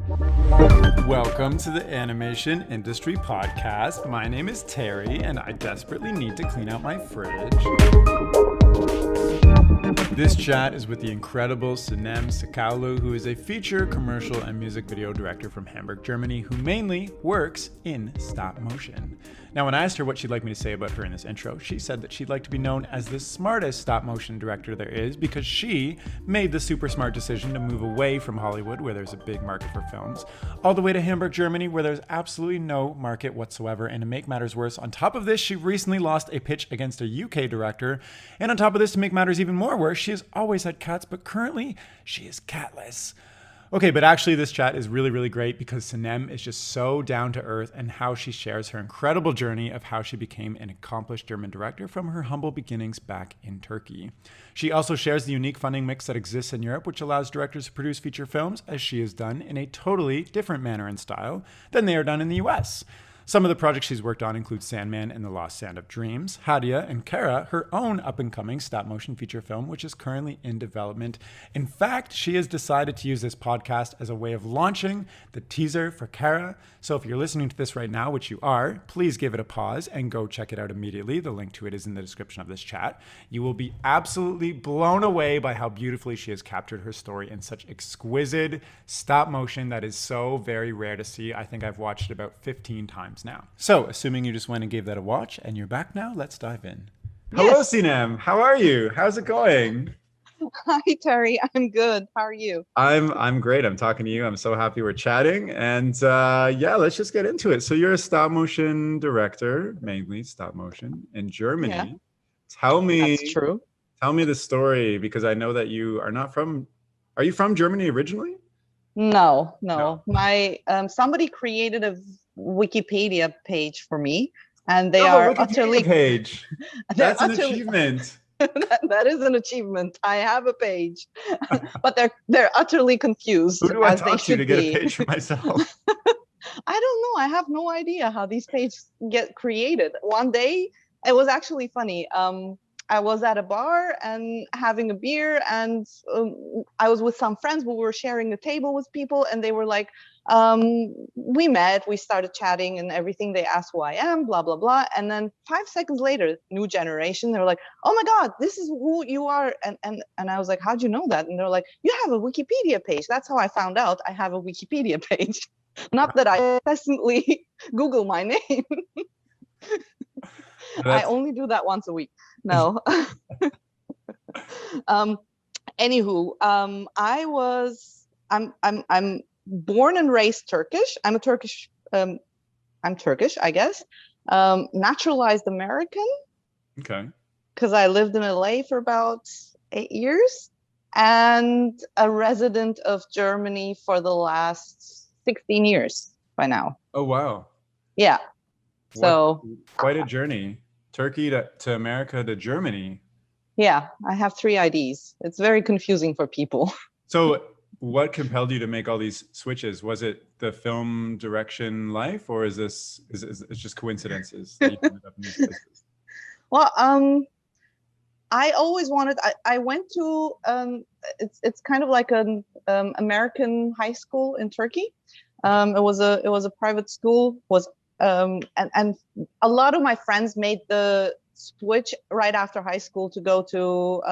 Welcome to the Animation Industry Podcast. My name is Terry, and I desperately need to clean out my fridge. This chat is with the incredible Sinem Sakaoglu, who is a feature, commercial, and music video director from Hamburg, Germany, who mainly works in stop motion. Now, when I asked her what she'd like me to say about her in this intro, she said that she'd like to be known as the smartest stop motion director there is because she made the super smart decision to move away from Hollywood, where there's a big market for films, all the way to Hamburg, Germany, where there's absolutely no market whatsoever. And to make matters worse, on top of this, she recently lost a pitch against a UK director. And on top of this, to make matters even more worse, she has always had cats, but currently she is catless. Okay, but actually this chat is really, really great because Sinem is just so down to earth and how she shares her incredible journey of how she became an accomplished German director from her humble beginnings back in Turkey. She also shares the unique funding mix that exists in Europe, which allows directors to produce feature films, as she has done, in a totally different manner and style than they are done in the US. Some of the projects she's worked on include Sandman and the Lost Sand of Dreams, Hadia and Kara, her own up-and-coming stop-motion feature film, which is currently in development. In fact, she has decided to use this podcast as a way of launching the teaser for Kara. So if you're listening to this right now, which you are, please give it a pause and go check it out immediately. The link to it is in the description of this chat. You will be absolutely blown away by how beautifully she has captured her story in such exquisite stop motion that is so very rare to see. I think I've watched it about 15 times now. So, assuming you just went and gave that a watch and you're back now, let's dive in. Yes. Hello, Sinem. How are you? How's it going? Hi, Terry. I'm good. How are you? I'm great. I'm talking to you. I'm so happy we're chatting. And yeah, let's just get into it. So you're a stop motion director, mainly stop motion in Germany. Yeah. That's true. Tell me the story, because I know that you are not from, are you from Germany originally? No. My somebody created a Wikipedia page for me, and they are utterly page. That's an achievement. That is an achievement. I have a page, but they're utterly confused. Who do I talk to get a page for myself? I don't know. I have no idea how these pages get created. One day, it was actually funny. I was at a bar and having a beer, and I was with some friends. We were sharing a table with people, and they were like, we met, we started chatting and everything. They asked who I am, blah, blah, blah. And then 5 seconds later, new generation, they were like, oh my God, this is who you are. And I was like, how'd you know that? And they're like, you have a Wikipedia page. That's how I found out I have a Wikipedia page. Not that I incessantly Google my name. I only do that once a week. No. Anywho, I'm born and raised Turkish. I'm Turkish, I guess. Naturalized American. Okay. Because I lived in LA for about 8 years, and a resident of Germany for the last 16 years by now. Oh, wow. Yeah. So quite a journey. Turkey to America to Germany. Yeah, I have 3 IDs. It's very confusing for people. So what compelled you to make all these switches? Was it the film direction life, or is it's just coincidences that you ended up in these places? Well, I always wanted. I went to it's kind of like an American high school in Turkey. It was a private school. And a lot of my friends made the switch right after high school to go to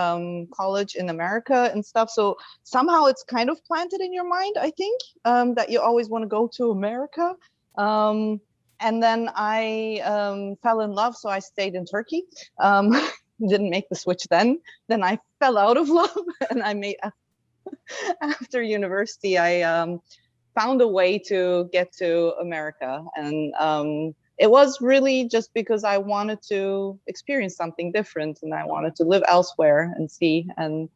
college in America and stuff. So somehow it's kind of planted in your mind, I think, that you always want to go to America. And then I fell in love, so I stayed in Turkey. Didn't make the switch then. Then I fell out of love, and after university, I found a way to get to America. And it was really just because I wanted to experience something different, and I wanted to live elsewhere and see. And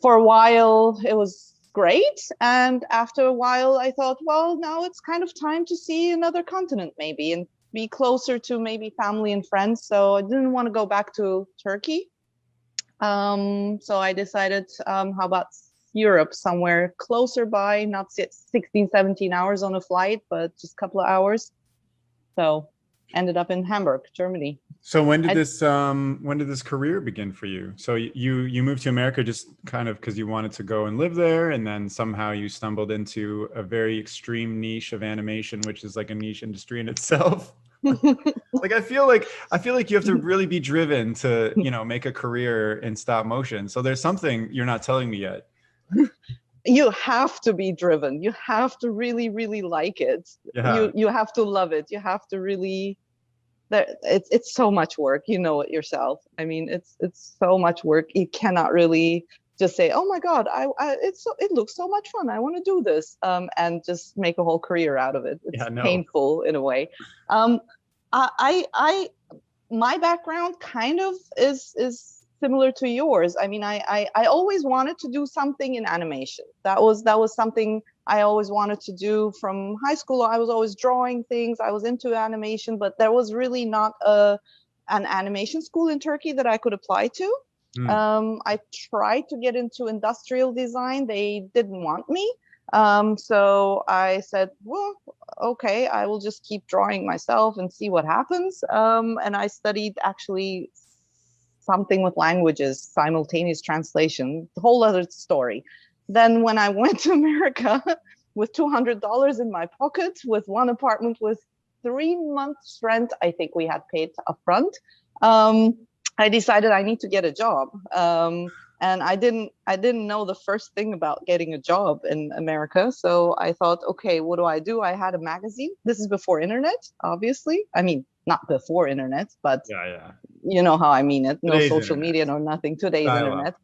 for a while, it was great. And after a while, I thought, well, now it's kind of time to see another continent maybe, and be closer to maybe family and friends. So I didn't want to go back to Turkey. So I decided, how about Europe, somewhere closer by, not 16, 17 hours on a flight, but just a couple of hours. So ended up in Hamburg, Germany. So when did this career begin for you? So you moved to America just kind of because you wanted to go and live there, and then somehow you stumbled into a very extreme niche of animation, which is like a niche industry in itself. Like I feel like you have to really be driven to, you know, make a career in stop motion. So there's something you're not telling me yet. You have to be driven. You have to really, really like it. Yeah. You have to love it. You have to really. It's so much work. You know it yourself. I mean, it's so much work. You cannot really just say, "Oh my God, it looks so much fun. I want to do this," and just make a whole career out of it. It's painful in a way. I my background kind of is similar to yours. I mean, I always wanted to do something in animation. That was something I always wanted to do from high school. I was always drawing things. I was into animation, but there was really not an animation school in Turkey that I could apply to. I tried to get into industrial design. They didn't want me. So I said, well, okay, I will just keep drawing myself and see what happens. And I studied actually something with languages, simultaneous translation, the whole other story. Then when I went to America with $200 in my pocket, with one apartment with 3 months rent, I think we had paid upfront, I decided I need to get a job. And I didn't know the first thing about getting a job in America. So I thought, okay, what do? I had a magazine. This is before internet, obviously. I mean, not before internet, but Yeah. you know how I mean it. No Today's social internet. media, no nothing. Today's Dial-up. internet.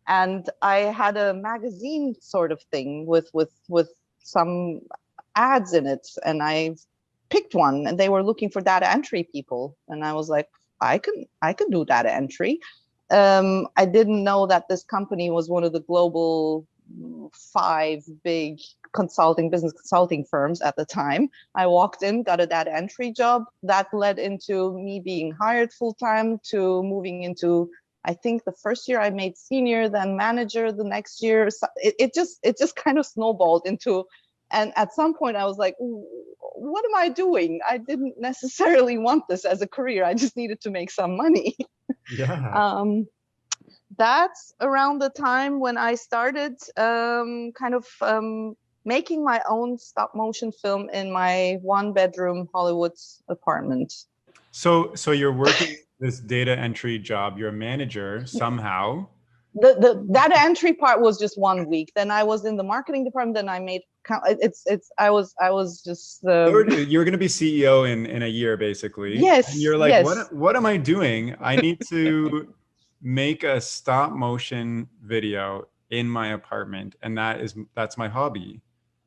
And I had a magazine sort of thing with some ads in it, and I picked one, and they were looking for data entry people, and I was like, I can do data entry. I didn't know that this company was one of the global 5 big business consulting firms at the time. I walked in, got a data entry job. That led into me being hired full time, to moving into, I think the first year I made senior, then manager the next year. So it just kind of snowballed into, and at some point I was like, what am I doing? I didn't necessarily want this as a career. I just needed to make some money. Yeah. That's around the time when I started making my own stop motion film in my 1-bedroom Hollywood apartment. So you're working this data entry job. You're a manager somehow. The data entry part was just 1 week. Then I was in the marketing department. Then I made I was just You're going to be CEO in a year, basically. Yes. And you're like, yes. what am I doing? I need to make a stop motion video in my apartment, and that's my hobby.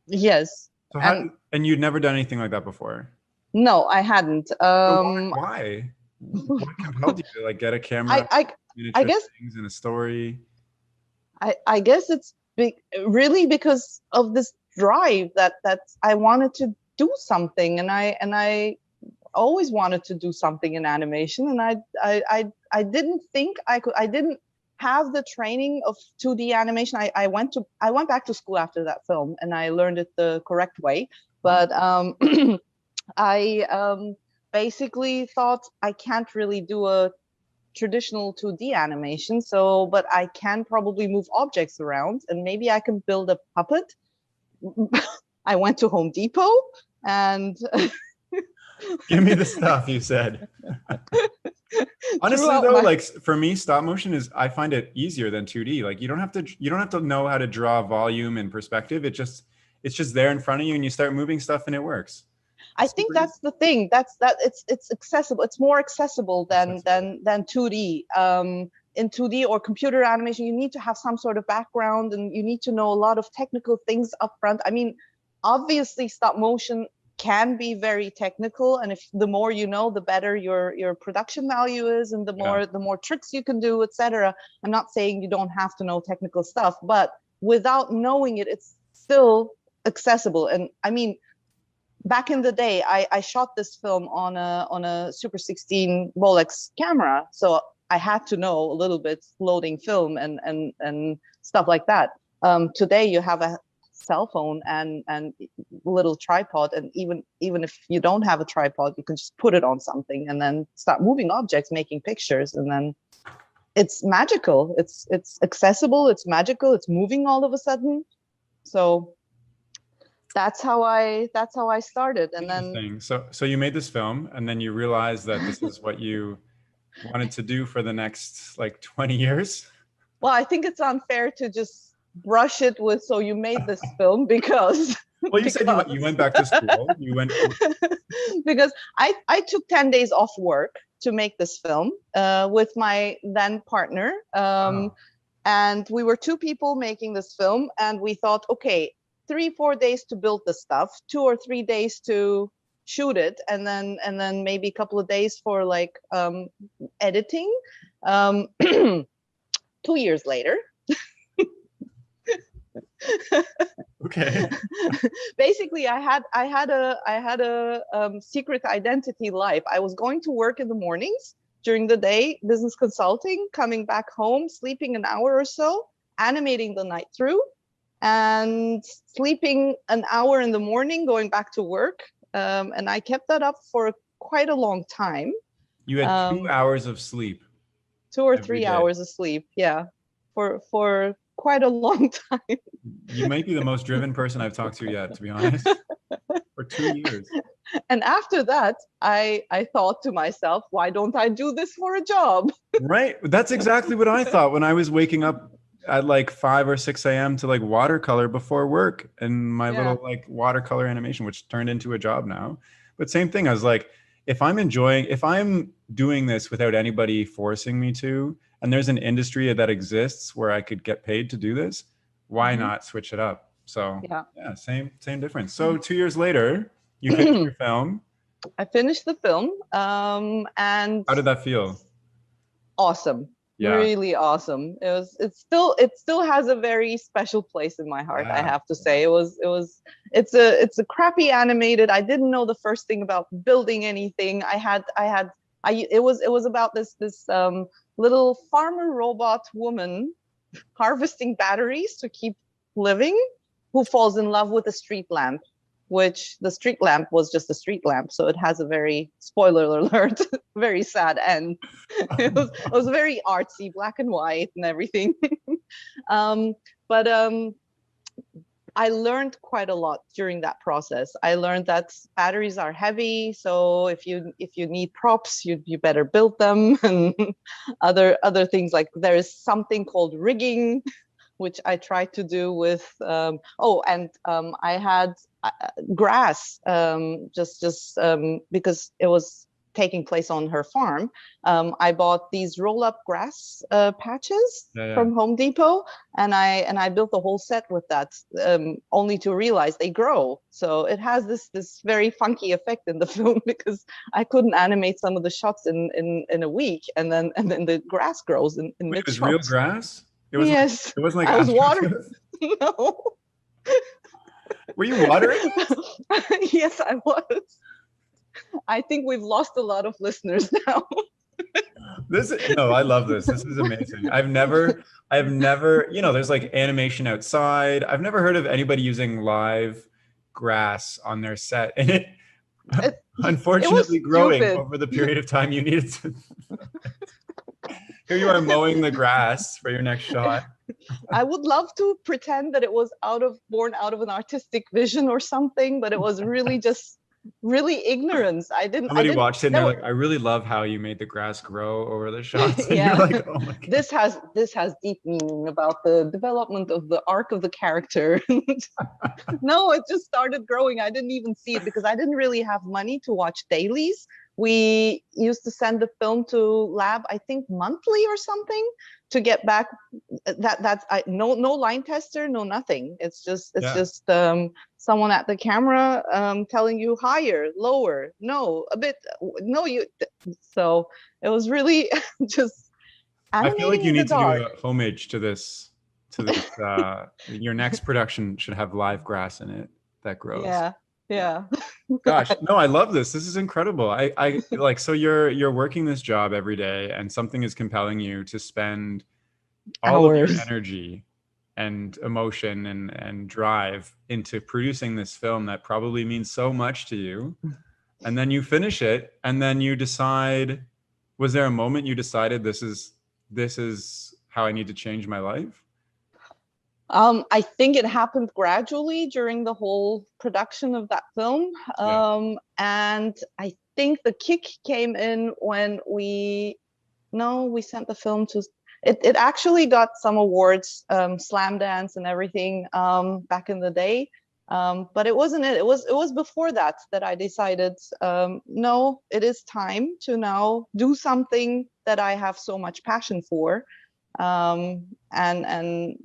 Yes. So and you'd never done anything like that before? No, I hadn't. So why? What compelled you to like get a camera? I guess things in a story. I guess it's really because of this drive that I wanted to do something, and I always wanted to do something in animation, and I didn't think I could. I didn't have the training of 2D animation. I went back to school after that film, and I learned it the correct way. But I basically thought I can't really do a traditional 2D animation, but I can probably move objects around, and maybe I can build a puppet. I went to Home Depot and give me the stuff, you said. Honestly though, like for me, stop motion I find it easier than 2D. Like you don't have to know how to draw volume and perspective. It's just there in front of you, and you start moving stuff and it works. I think that's the thing. It's accessible. It's more accessible than 2D. In 2D or computer animation, you need to have some sort of background, and you need to know a lot of technical things up front. I mean, obviously, stop motion can be very technical, and if the more you know, the better your production value is, and the more tricks you can do, etc. I'm not saying you don't have to know technical stuff, but without knowing it, it's still accessible. And I mean, back in the day, I shot this film on a Super 16 Bolex camera, so I had to know a little bit loading film and stuff like that. Today you have a cell phone and little tripod, and even if you don't have a tripod, you can just put it on something and then start moving objects, making pictures, and then it's magical. It's accessible, it's magical, it's moving all of a sudden. So that's how I started. And then Interesting. So you made this film, and then you realized that this is what you wanted to do for the next like 20 years. well, I think it's unfair to just brush it with, so you made this film because Well, you said you went back to school. You went. because I took 10 days off work to make this film with my then partner. Wow. And we were two people making this film, and we thought, okay, 3-4 days to build the stuff, 2 or 3 days to shoot it, and then maybe a couple of days for like editing. 2 years later. Okay. Basically, I had a secret identity life. I was going to work in the mornings, during the day business consulting, coming back home, sleeping an hour or so, animating the night through, and sleeping an hour in the morning, going back to work. And I kept that up for quite a long time. You had 2 hours of sleep. 2 or 3 hours of sleep, yeah, for quite a long time. You might be the most driven person I've talked to yet, to be honest. For 2 years. And after that, I thought to myself, why don't I do this for a job? Right. That's exactly what I thought when I was waking up at like 5 or 6 a.m. to like watercolor before work, and my little like watercolor animation, which turned into a job now. But same thing. I was like, if I'm doing this without anybody forcing me to, and there's an industry that exists where I could get paid to do this, why not switch it up? So yeah, same difference. So 2 years later, you finished your film. I finished the film. And how did that feel? Awesome. Yeah. Really awesome. It still has a very special place in my heart. Yeah. I have to say it's a crappy animated. I didn't know the first thing about building anything. It was about this little farmer robot woman harvesting batteries to keep living, who falls in love with a street lamp, which the street lamp was just a street lamp. So it has a very, spoiler alert, very sad end. It was very artsy, black and white and everything. But I learned quite a lot during that process. I learned that batteries are heavy, so if you need props, you better build them, and other things, like there is something called rigging, which I tried to do with. I had grass, just because it was taking place on her farm. I bought these roll-up grass patches from Home Depot, and I built the whole set with that, only to realize they grow. So it has this very funky effect in the film, because I couldn't animate some of the shots in a week, and then the grass grows in mid-shot. It was real grass? Yes. It wasn't like I was watering. No. Were you watering? Yes, I was. I think we've lost a lot of listeners now. I love this. This is amazing. I've never, there's like animation outside. I've never heard of anybody using live grass on their set. And it unfortunately growing over the period of time you needed to. Here you are mowing the grass for your next shot. I would love to pretend that it was born out of an artistic vision or something, but it was really just ignorance. Somebody watched it and they're like, I really love how you made the grass grow over the shots. And yeah. You're like, oh my God. This has deep meaning about the development of the arc of the character. No, it just started growing. I didn't even see it because I didn't really have money to watch dailies. We used to send the film to lab, I think monthly or something, to get back. No line tester, no nothing. It's just someone at the camera telling you higher, lower, no, a bit, no, you. So it was really just. I feel like you need to do a homage to this. Your next production should have live grass in it that grows. Yeah. Gosh, no, I love this. This is incredible. I like, so you're working this job every day, and something is compelling you to spend all of your energy and emotion and drive into producing this film that probably means so much to you. And then you finish it, and then you decide, was there a moment you decided this is how I need to change my life? I think it happened gradually during the whole production of that film. Yeah. And I think the kick came in when we sent the film to, it actually got some awards, Slam Dance and everything, back in the day. But it wasn't it. It was before that I decided, no, it is time to now do something that I have so much passion for. And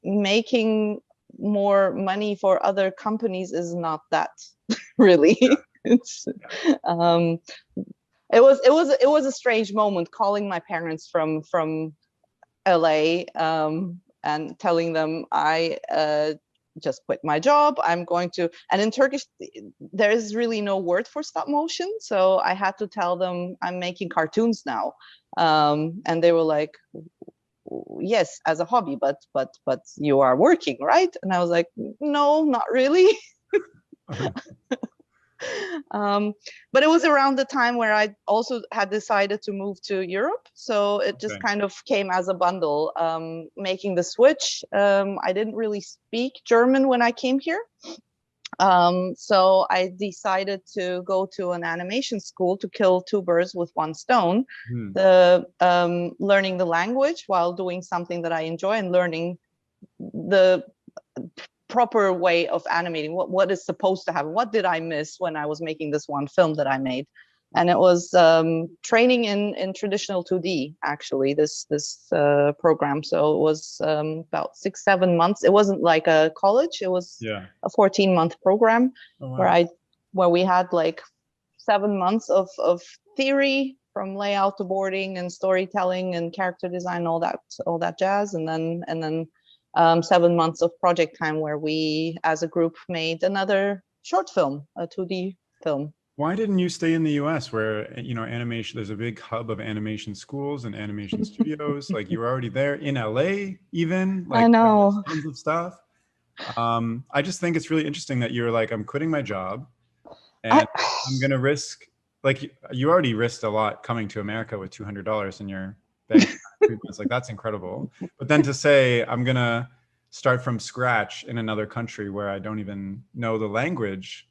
making more money for other companies is not that really. It's um it was a strange moment calling my parents from LA, and telling them I just quit my job. I'm going to, and in Turkish there is really no word for stop motion, so I had to tell them I'm making cartoons now. And they were like, yes, as a hobby, but you are working, right? And I was like, no, not really. um, but it was around the time where I also had decided to move to Europe, so it just Okay. kind of came as a bundle, making the switch. I didn't really speak German when I came here. So I decided to go to an animation school to kill two birds with one stone. Hmm. The learning the language while doing something that I enjoy, and learning the proper way of animating, what is supposed to happen, what did I miss when I was making this one film that I made. And it was training in traditional 2D, actually, this program. So it was about 6-7 months. It wasn't like a college, it was Yeah. a 14-month program. Oh, wow. where we had like 7 months of theory, from layout to boarding and storytelling and character design, all that jazz, and then 7 months of project time where we as a group made another short film, a 2D film. Why didn't you stay in the US where, animation, there's a big hub of animation schools and animation studios? Like, you were already there in LA, even, I like, where there's know. tons of stuff. I just think it's really interesting that you're like, I'm quitting my job I and I'm going to risk, like, you already risked a lot coming to America with $200 in your bank account in 3 months. Like, that's incredible. But then to say, I'm going to start from scratch in another country where I don't even know the language,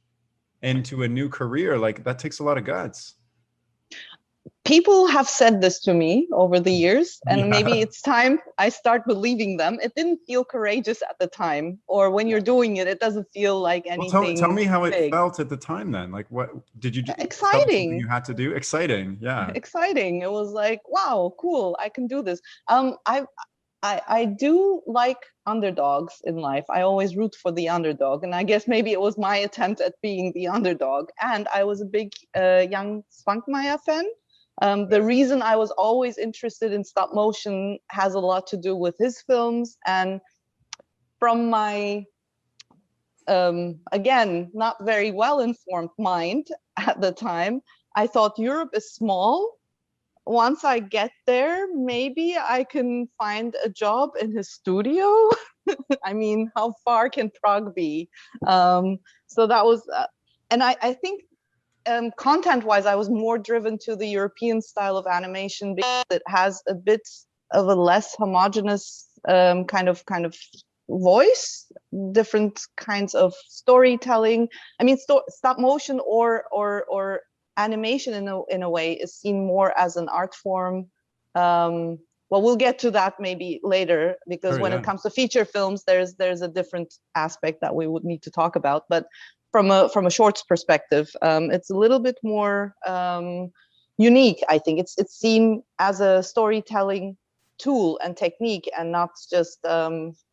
into a new career, like, that takes a lot of guts. People have said this to me over the years, and maybe Yeah. it's time I start believing them. It didn't feel courageous at the time, or when you're doing it, it doesn't feel like Well, tell anything me how it big. felt at the time then. Like, what did you do? Felt like something you Exciting. had to do? Exciting. Yeah. Exciting. It was like, wow, cool, I can do this. I do like underdogs in life. I always root for the underdog, and I guess maybe it was my attempt at being the underdog. And I was a big young Svankmajer fan. The reason I was always interested in stop motion has a lot to do with his films. And from my again, not very well informed mind at the time, I thought Europe is small. Once I get there, maybe I can find a job in his studio. I mean, how far can Prague be? So that was, and I think content-wise, I was more driven to the European style of animation because it has a bit of a less homogeneous kind of voice, different kinds of storytelling. I mean, stop motion or animation in a way is seen more as an art form. Well, we'll get to that maybe later, because Sure, when yeah. it comes to feature films, there's a different aspect that we would need to talk about. But from a shorts perspective, it's a little bit more unique. I think it's seen as a storytelling tool and technique, and not just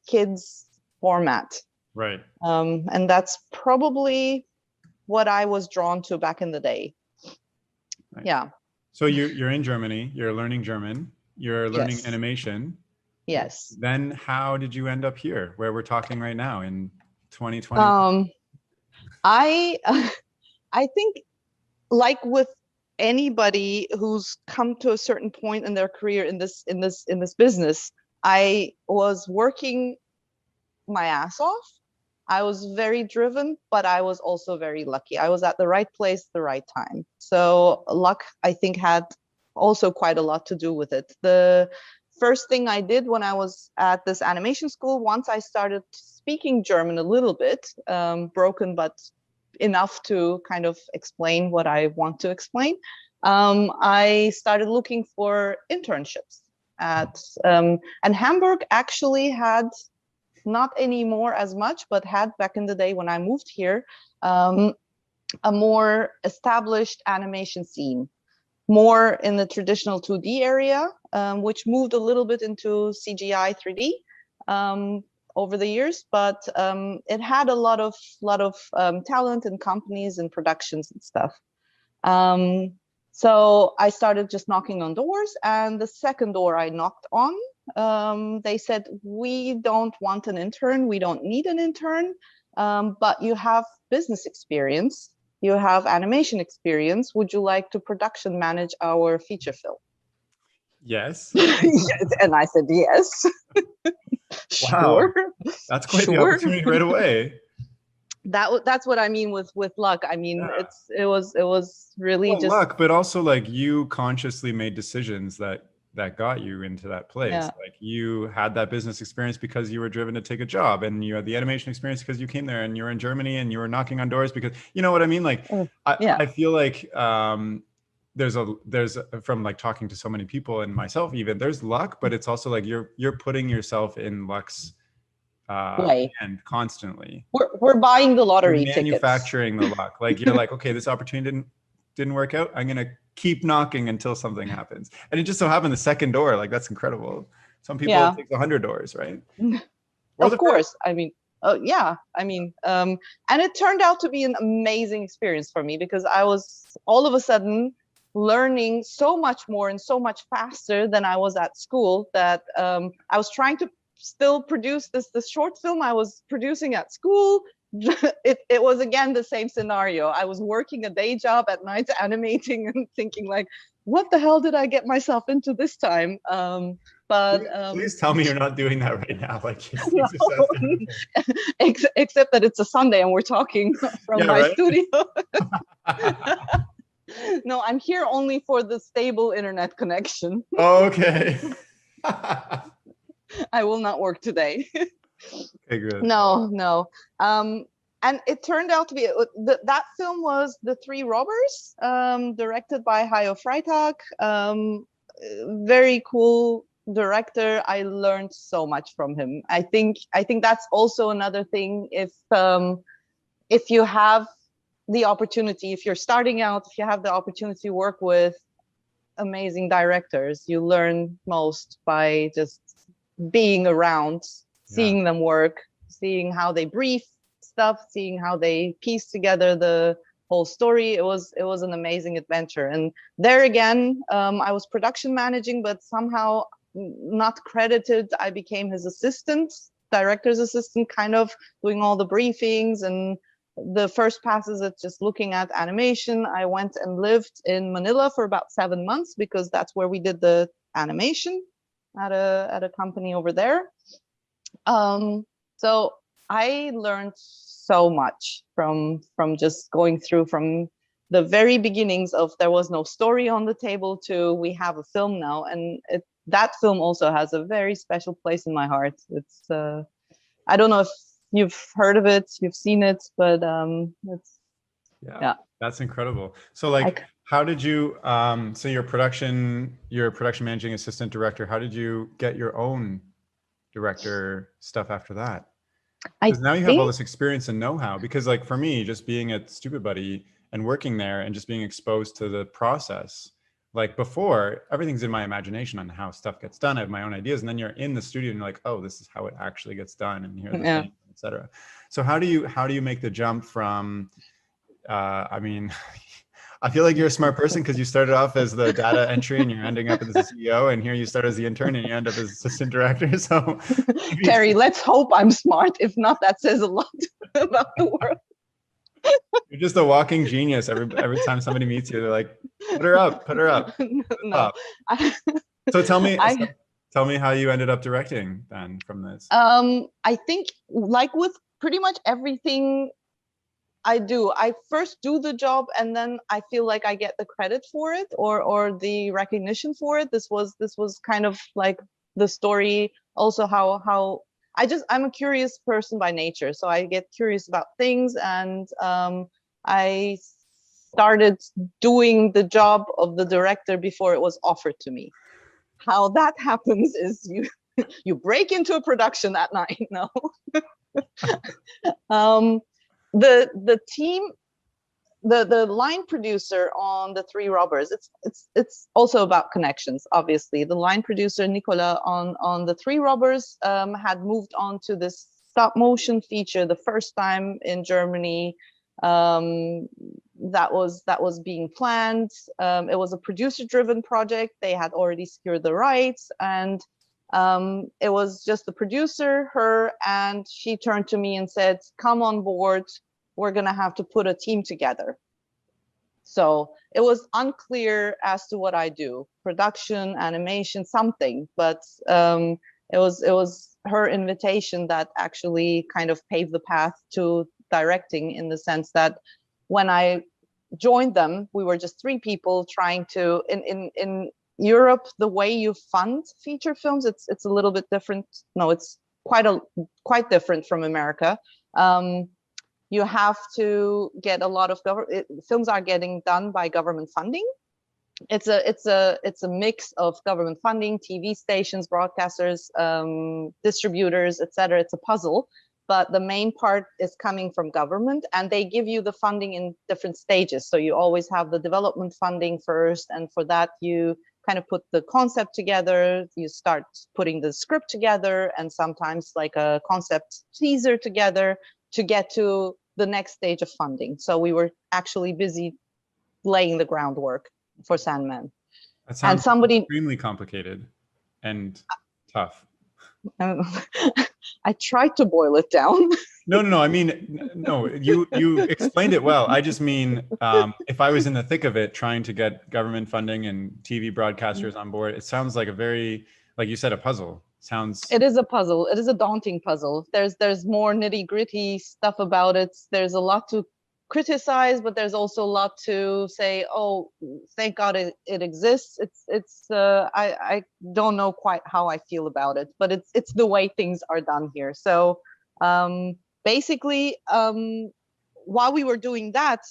kids format. Right. And that's probably what I was drawn to back in the day. Nice. Yeah. So you're in Germany, you're learning German, you're learning Yes. animation. Yes. Then how did you end up here, where we're talking right now in 2020? I I think, like with anybody who's come to a certain point in their career in this business, I was working my ass off. I was very driven, but I was also very lucky. I was at the right place, the right time. So luck, I think, had also quite a lot to do with it. The first thing I did when I was at this animation school, once I started speaking German a little bit, broken, but enough to kind of explain what I want to explain, I started looking for internships at, and Hamburg actually had, not anymore as much, but had back in the day when I moved here, a more established animation scene, more in the traditional 2D area, which moved a little bit into CGI 3D over the years, but it had a lot of talent and companies and productions and stuff. So I started just knocking on doors, and the second door I knocked on, they said, we don't want an intern, we don't need an intern, but you have business experience, you have animation experience, would you like to production manage our feature film? Yes. Yes, and I said yes. Wow. Sure. That's quite the Sure. opportunity right away. That's what I mean with luck. I mean, Yeah. it was really Well, just luck, but also like you consciously made decisions that got you into that place. yeah. Like you had that business experience because you were driven to take a job, and you had the animation experience because you came there and you were in Germany and you were knocking on doors because, you know what I mean? Like Yeah. I feel like there's from like talking to so many people and myself even, there's luck, but it's also like you're putting yourself in luck's Way. hand constantly. We're buying the lottery You're tickets. manufacturing the luck. Like you're like, okay, this opportunity didn't work out. I'm gonna keep knocking until something happens. And it just so happened the second door, like that's incredible. Some people it takes 100 doors, right? Of course. I mean, yeah. I mean, and it turned out to be an amazing experience for me, because I was all of a sudden learning so much more and so much faster than I was at school, that I was trying to still produce this short film I was producing at school. It was again the same scenario. I was working a day job at night animating and thinking like, what the hell did I get myself into this time? Please tell me you're not doing that right now. Like no, except that it's a Sunday and we're talking from my studio. No, I'm here only for the stable internet connection. Oh, okay. I will not work today. Okay, good. No. And it turned out to be, that film was The Three Robbers, directed by Hayo Freitag. Very cool director. I learned so much from him. I think that's also another thing. If you have the opportunity, if you're starting out, if you have the opportunity to work with amazing directors, you learn most by just being around, seeing them work, seeing how they brief stuff, seeing how they piece together the whole story. It was an amazing adventure. And there again, I was production managing, but somehow not credited. I became his assistant, director's assistant, kind of doing all the briefings and the first passes at just looking at animation. I went and lived in Manila for about 7 months, because that's where we did the animation at a company over there. So I learned so much from just going through from the very beginnings of there was no story on the table to we have a film now. And that film also has a very special place in my heart. It's I don't know if you've heard of it, you've seen it, but it's that's incredible. So like how did you so your production managing assistant director, how did you get your own director stuff after that? Because now you have all this experience and know-how. Because like for me, just being at Stupid Buddy and working there and just being exposed to the process, like before, everything's in my imagination on how stuff gets done. I have my own ideas, and then you're in the studio and you're like, oh, this is how it actually gets done, and here's the thing, etc. So how do you make the jump from I mean, I feel like you're a smart person because you started off as the data entry and you're ending up as the CEO, and here you start as the intern and you end up as assistant director. So Terry, let's hope I'm smart. If not, that says a lot about the world. You're just a walking genius. Every time somebody meets you, they're like, put her up. No. So tell me Tell me how you ended up directing then from this. I think like with pretty much everything I do, I first do the job and then I feel like I get the credit for it, or the recognition for it. This was kind of like the story. Also, how I'm a curious person by nature, so I get curious about things, and I started doing the job of the director before it was offered to me. How that happens is you break into a production that night. No. um, the team, the line producer on the Three Robbers, it's also about connections. Obviously, the line producer Nicola on the Three Robbers had moved on to this stop motion feature the first time in Germany. That was being planned. It was a producer driven project. They had already secured the rights, and it was just the producer, her, and she turned to me and said, come on board, we're gonna have to put a team together. So it was unclear as to what I do, production, animation, something, but it was her invitation that actually kind of paved the path to directing, in the sense that when I joined them, we were just three people trying to, in Europe, the way you fund feature films, it's a little bit different. No, it's quite different from America. You have to get a lot of films are getting done by government funding. It's a mix of government funding, TV stations, broadcasters, distributors, etc. It's a puzzle, but the main part is coming from government, and they give you the funding in different stages. So you always have the development funding first, and for that you kind of put the concept together, you start putting the script together, and sometimes like a concept teaser together to get to the next stage of funding. So we were actually busy laying the groundwork for Sandman. That sounds extremely complicated and tough. I tried to boil it down. No. I mean, no, you explained it well. I just mean, if I was in the thick of it, trying to get government funding and TV broadcasters on board, it sounds like a very, like you said, a puzzle. It is a puzzle. It is a daunting puzzle. There's more nitty gritty stuff about it. There's a lot to criticize, but there's also a lot to say, oh, thank God it exists. I don't know quite how I feel about it, but it's the way things are done here. So basically, while we were doing that,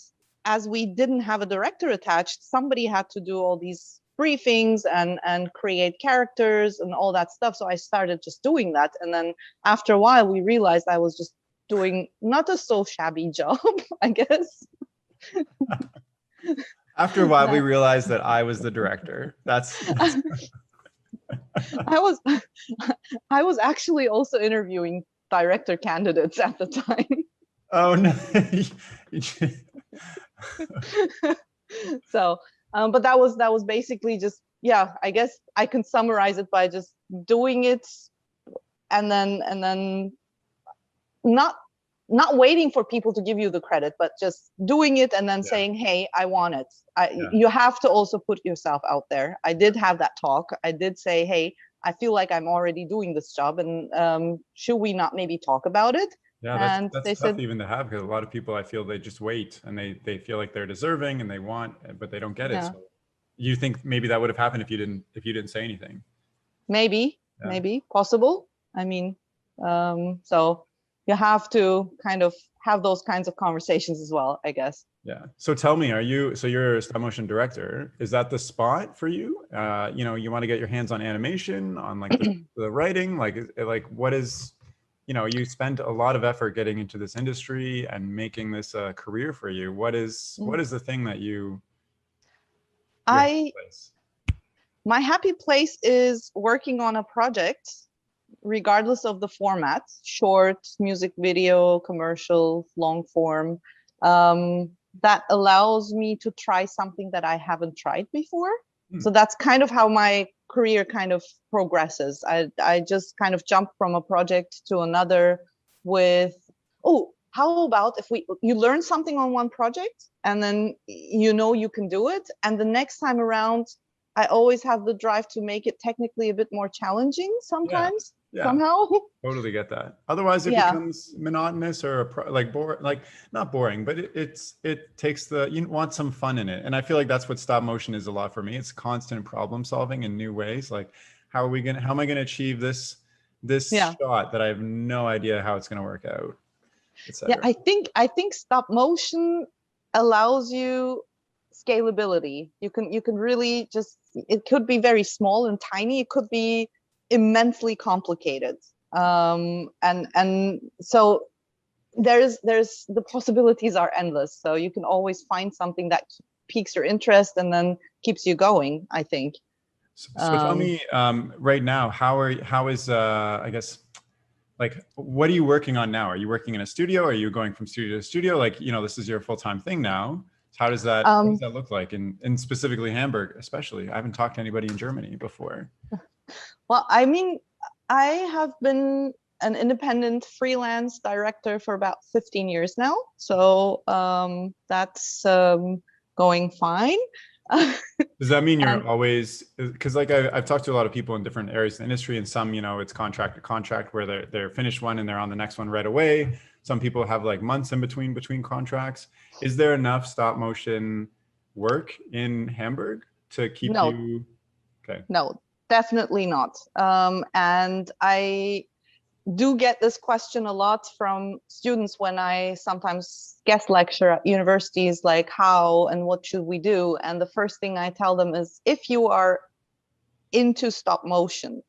as we didn't have a director attached, somebody had to do all these briefings and create characters and all that stuff. So I started just doing that, and then after a while we realized I was just doing not a so shabby job, I guess. After a while we realized that I was the director. That's I was actually also interviewing director candidates at the time. Oh no. So but that was basically just, yeah, I guess I can summarize it by just doing it, and then not waiting for people to give you the credit, but just doing it and then saying, hey, I want it. You have to also put yourself out there. I did have that talk. I did say, hey, I feel like I'm already doing this job, and should we not maybe talk about it? Yeah, that's tough even to have, because a lot of people, I feel, they just wait and they feel like they're deserving and they want, but they don't get it. So you think maybe that would have happened if you didn't say anything? Maybe possible. I mean, so you have to kind of have those kinds of conversations as well, I guess. Yeah. So tell me, you're a stop motion director. Is that the spot for you? You want to get your hands on animation, on like the writing, like what is, you spent a lot of effort getting into this industry and making this a career for you. What is the thing that my happy place is working on a project, regardless of the format, short, music video, commercial, long form, that allows me to try something that I haven't tried before. So that's kind of how my career kind of progresses. I just kind of jump from a project to another with, oh, how about if you learn something on one project and then you can do it, and the next time around I always have the drive to make it technically a bit more challenging Yeah. sometimes, Yeah. somehow. Totally get that. Otherwise, it Yeah. becomes monotonous or like like not boring, but it takes you want some fun in it. And I feel like that's what stop motion is a lot for me. It's constant problem solving in new ways. Like, how am I gonna achieve this Yeah. shot that I have no idea how it's gonna work out, Yeah, etc. I think stop motion allows you scalability. You can really just, it could be very small and tiny, it could be immensely complicated. And so there's the possibilities are endless. So you can always find something that piques your interest and then keeps you going, I think. So tell Um, me, right now, how is I guess, like, what are you working on now? Are you working in a studio? Are you going from studio to studio? Like, this is your full-time thing now. What does um, that look like in specifically Hamburg, especially? I haven't talked to anybody in Germany before. well, I mean, I have been an independent freelance director for about 15 years now. So that's going fine. Does that mean And you're always, because like I've talked to a lot of people in different areas of the industry, and some, it's contract to contract where they're finished one and they're on the next one right away. Some people have like months in between contracts. Is there enough stop motion work in Hamburg to keep no, you? Okay. no, definitely not. And I do get this question a lot from students when I sometimes guest lecture at universities, like how and what should we do? And the first thing I tell them is, if you are into stop motion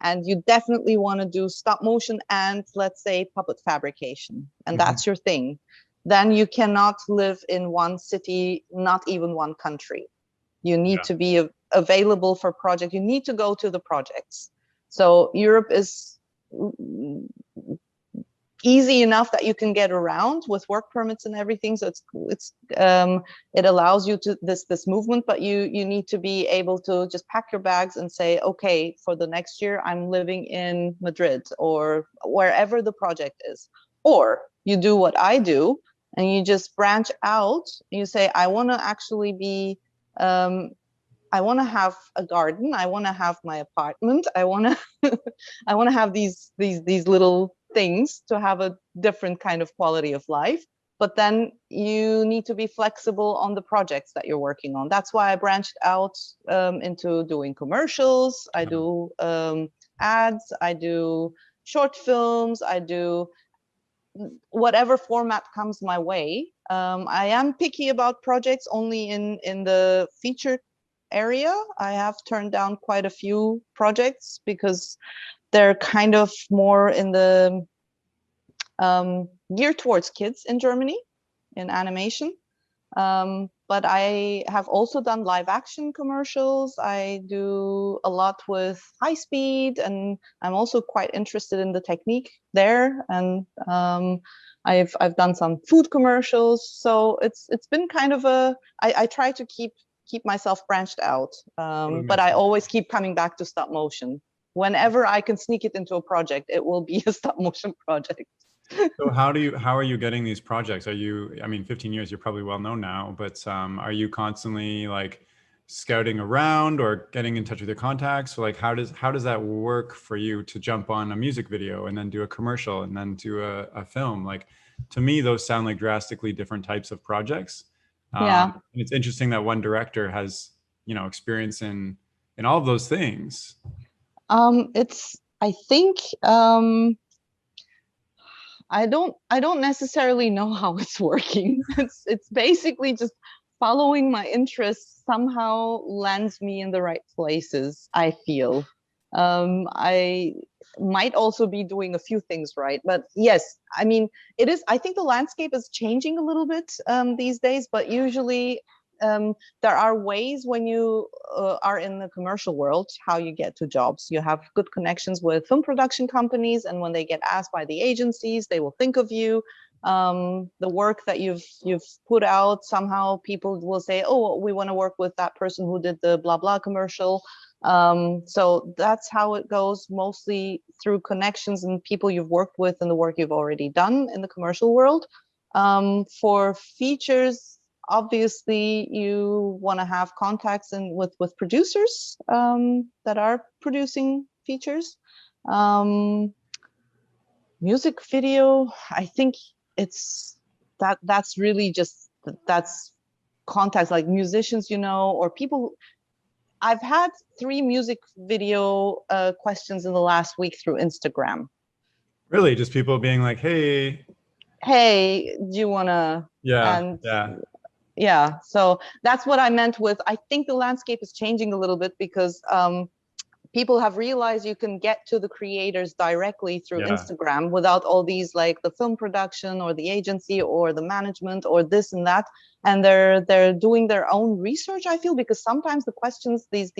and you definitely want to do stop motion and, let's say, puppet fabrication, and Mhm. that's your thing, then you cannot live in one city, not even one country. You need Yeah. to be available for project. You need to go to the projects. So Europe is easy enough that you can get around with work permits and everything. So it allows you to this movement, but you need to be able to just pack your bags and say, okay, for the next year, I'm living in Madrid or wherever the project is. Or you do what I do and you just branch out. You say, I want to actually be, I want to have a garden. I want to have my apartment. I want to, I want to have these little things to have a different kind of quality of life. But then you need to be flexible on the projects that you're working on. That's why I branched out into doing commercials. I do ads. I do short films. I do whatever format comes my way. I am picky about projects only in the feature area. I have turned down quite a few projects because they're kind of more in the geared towards kids in Germany in animation. But I have also done live action commercials. I do a lot with high speed, and I'm also quite interested in the technique there. And I've done some food commercials. So it's been kind of I try to keep myself branched out. Totally But makes I sense. always keep coming back to stop motion. Whenever I can sneak it into a project, it will be a stop motion project. So how are you getting these projects? I mean, 15 years, you're probably well known now, but are you constantly like scouting around or getting in touch with your contacts? So like, how does that work for you to jump on a music video and then do a commercial and then do a film? Like, to me, those sound like drastically different types of projects. Yeah. And it's interesting that one director has, experience in all of those things. It's I think I don't necessarily know how it's working. It's basically just following my interests somehow lands me in the right places, I feel. I might also be doing a few things right, but yes, I mean, I think the landscape is changing a little bit these days, but usually there are ways when you are in the commercial world how you get to jobs. You have good connections with film production companies, and when they get asked by the agencies, they will think of you. The work that you've put out, somehow people will say, oh, we want to work with that person who did the blah blah commercial. So that's how it goes, mostly through connections and people you've worked with and the work you've already done in the commercial world. For features, obviously you want to have contacts with producers that are producing features. Music video, I think it's that's really just that's contacts like musicians, or people. I've had 3 music video questions in the last week through Instagram. Really, just people being like, "Hey, hey, do you wanna? yeah, And yeah, yeah, so that's what I meant with, I think the landscape is changing a little bit because people have realized you can get to the creators directly through yeah, Instagram without all these, like the film production or the agency or the management or this and that. And they're doing their own research, I feel, because sometimes the questions, these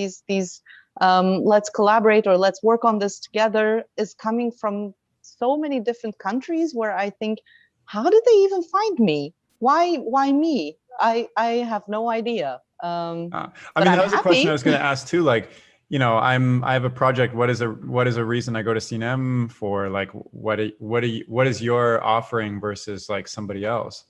let's collaborate or let's work on this together, is coming from so many different countries where I think, how did they even find me? Why me? I have no idea. I But mean, I'm that was a question I happy. was going to ask too. Like, I have a project. What is a reason I go to Sinem for? Like, what is your offering versus like somebody else?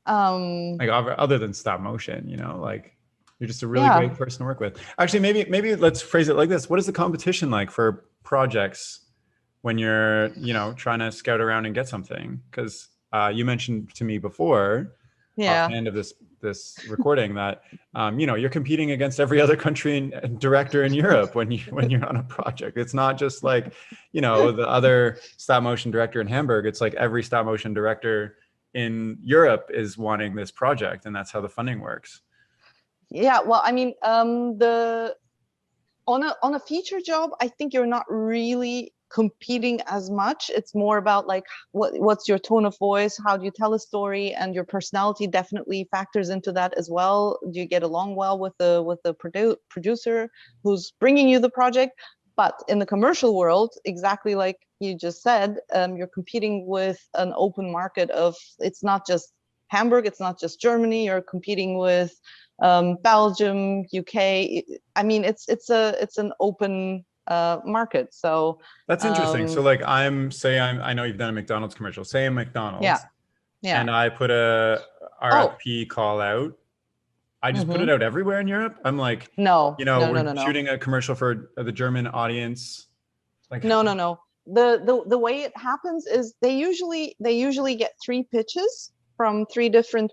um Like other than stop motion, like you're just a really yeah. great person to work with. Actually, maybe let's phrase it like this. What is the competition like for projects when you're, trying to scout around and get something? Because you mentioned to me before, Yeah. offhand of this recording, that you're competing against every other country and director in Europe when you're on a project. It's not just like, the other stop motion director in Hamburg. It's like every stop motion director in Europe is wanting this project, and that's how the funding works. Yeah, well, I mean, the on a feature job, I think you're not really competing as much. It's more about like what's your tone of voice, how do you tell a story, and your personality definitely factors into that as well. Do you get along well with the producer who's bringing you the project? But in the commercial world, exactly like you just said, you're competing with an open market of, it's not just Hamburg, it's not just Germany. You're competing with Belgium, UK. I mean, it's an open market. So That's interesting. So like I know you've done a McDonald's commercial. Say a yeah, McDonald's, yeah. and I put a Oh, RFP call out. I just put it mm-hmm. out everywhere in Europe. I'm like, No, no, no, we're no, no. shooting a commercial for the German audience. Like, No, no, no. The way it happens is they usually get 3 pitches from 3 different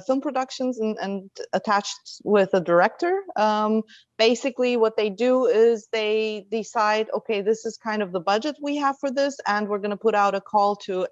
film productions and attached with a director. Basically, what they do is they decide, okay, this is kind of the budget we have for this, and we're going to put out a call to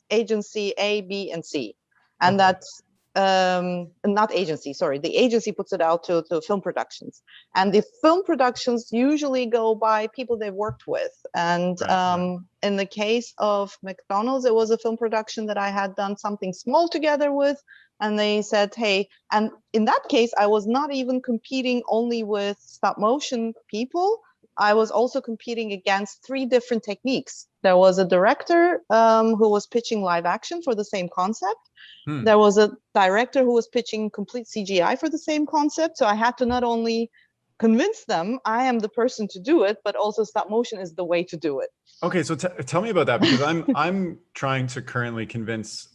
agency A, B, and C, and okay, that's not agency, sorry, the agency puts it out to film productions, and the film productions usually go by people they've worked with. And right. in the case of McDonald's, it was a film production that I had done something small together with, and they said, hey, and in that case I was not even competing only with stop motion people. I was also competing against 3 different techniques. There was a director who was pitching live action for the same concept. Hmm. There was a director who was pitching complete CGI for the same concept. So I had to not only convince them I am the person to do it, but also stop motion is the way to do it. Okay, so tell me about that, because I'm trying to currently convince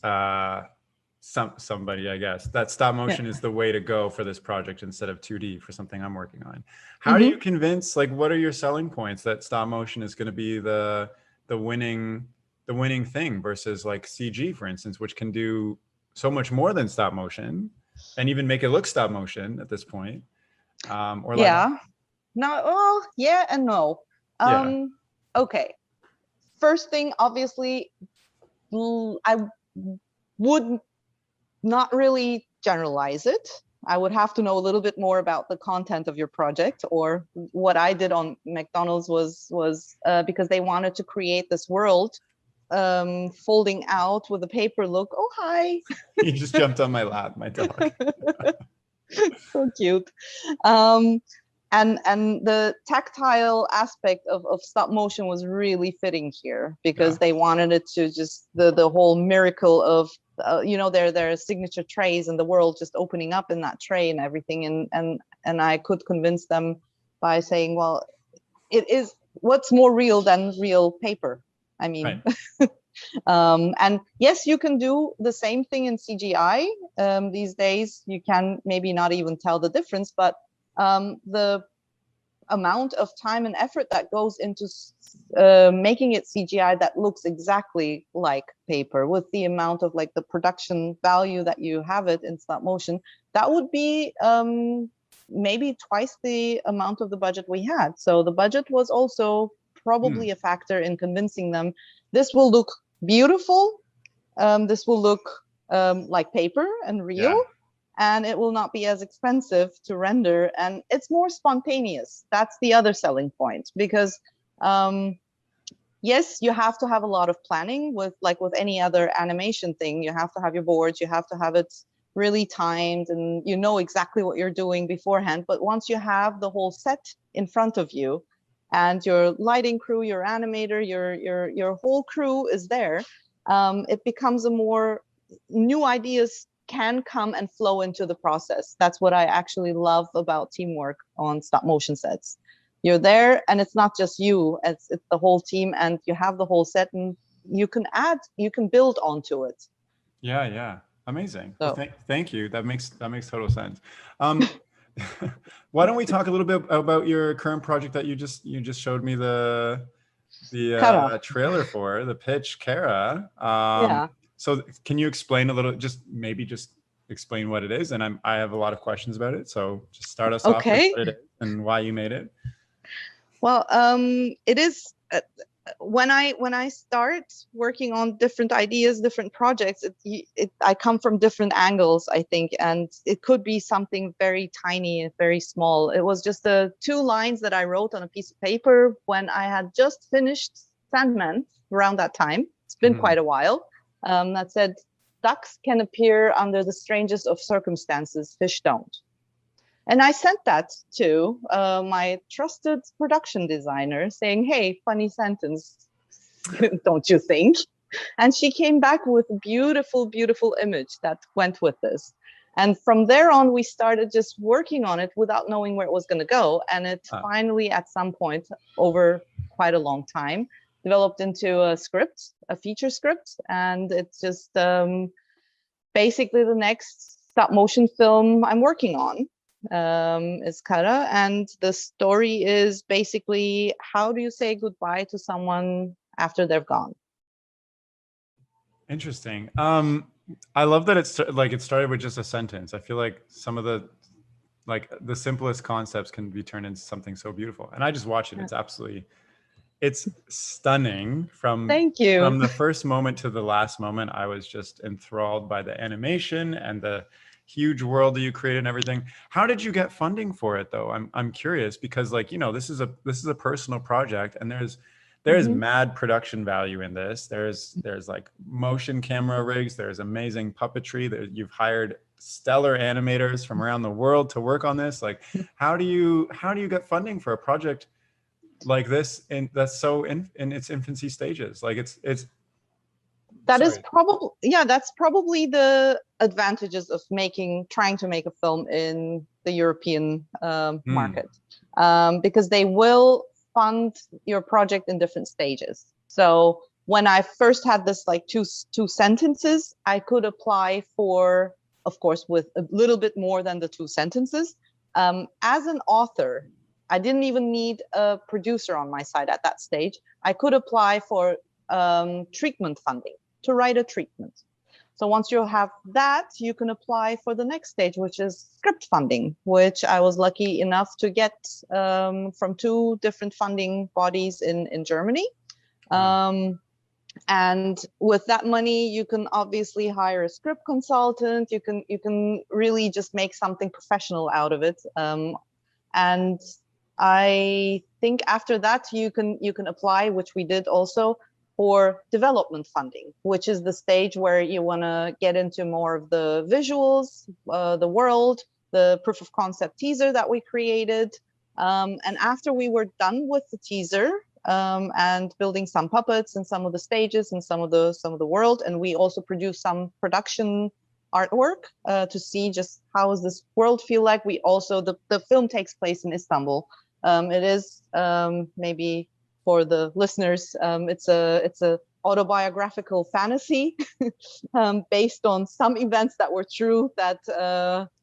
somebody, I guess, that stop Yeah. motion is the way to go for this project instead of 2D for something I'm working on. How do you Mm-hmm. convince? Like, what are your selling points that stop motion is going to be the winning thing versus like CG, for instance, which can do so much more than stop motion and even make it look stop motion at this point, or live Yeah. No, well, yeah and no. Yeah. Okay. First thing, obviously, I would not really generalize it. I would have to know a little bit more about the content of your project. Or what I did on McDonald's was because they wanted to create this world folding out with a paper look. Oh, hi. He just jumped on my lap, my dog. So cute. Um, and the tactile aspect of stop motion was really fitting here Yeah. because they wanted it to just the whole miracle of their signature trays and the world just opening up in that tray and everything. And I could convince them by saying, well, it is, what's more real than real paper? I Right. mean, And yes, you can do the same thing in CGI. These days, you can maybe not even tell the difference, but the amount of time and effort that goes into making it CGI that looks exactly like paper, with the amount of like the production value that you have it in stop motion, that would be maybe twice the amount of the budget we had. So the budget was also probably a factor in convincing them this will look beautiful, this will look like paper and real, and it will not be as expensive to render, and it's more spontaneous. That's the other selling point, because yes, you have to have a lot of planning with, like with any other animation thing. You have to have your boards, you have to have it really timed, and you know exactly what you're doing beforehand. But once you have the whole set in front of you, and your lighting crew, your animator, your whole crew is there, it becomes a more, new ideas can come and flow into the process. That's what I actually love about teamwork on stop motion sets. You're there, and it's not just you, it's the whole team, and you have the whole set, and you can add, you can build onto it. Yeah. Amazing. So. Well, thank you. That makes total sense. Why don't we talk a little bit about your current project that you just showed me the trailer for, the pitch, Kara. Yeah. So can you explain a little, just explain what it is? And I have a lot of questions about it. So just start us off with what it is and why you made it. Well, it is, when I start working on different ideas, different projects, I come from different angles, I think, and it could be something very tiny and very small. It was just the 2 lines that I wrote on a piece of paper when I had just finished Sandman around that time. It's been quite a while. That said, ducks can appear under the strangest of circumstances, fish don't. And I sent that to my trusted production designer saying, hey, funny sentence, don't you think? And she came back with a beautiful, beautiful image that went with this. And from there on, we started just working on it without knowing where it was going to go. And it finally, at some point, over quite a long time, developed into a script, a feature script. And it's just basically the next stop motion film I'm working on. Is Kara, and the story is basically, how do you say goodbye to someone after they're gone? Interesting. I love that it started with just a sentence. I feel like some of the simplest concepts can be turned into something so beautiful. And I just watched it. It's stunning from Thank you. From the first moment to the last moment. I was just enthralled by the animation and the huge world that you created and everything. How did you get funding for it though? I'm curious, because this is a personal project, and there's mad production value in this. There's like motion camera rigs, there's amazing puppetry, you've hired stellar animators from around the world to work on this. Like, how do you get funding for a project like this that's so in its infancy stages? Like that's probably the advantages of trying to make a film in the European market, because they will fund your project in different stages. So when I first had this like two sentences, I could apply for, of course, with a little bit more than the 2 sentences. As an author, I didn't even need a producer on my side at that stage. I could apply for treatment funding, to write a treatment. So once you have that, you can apply for the next stage, which is script funding, which I was lucky enough to get from 2 different funding bodies in Germany. And with that money, you can obviously hire a script consultant. You can really just make something professional out of it. And I think after that, you can apply, which we did also, for development funding, which is the stage where you want to get into more of the visuals, the world, the proof of concept teaser that we created. And after we were done with the teaser and building some puppets and some of the stages and some of the world, and we also produced some production artwork to see just how does this world feel like. We also, the film takes place in Istanbul. It is maybe for the listeners, it's a autobiographical fantasy based on some events that were true that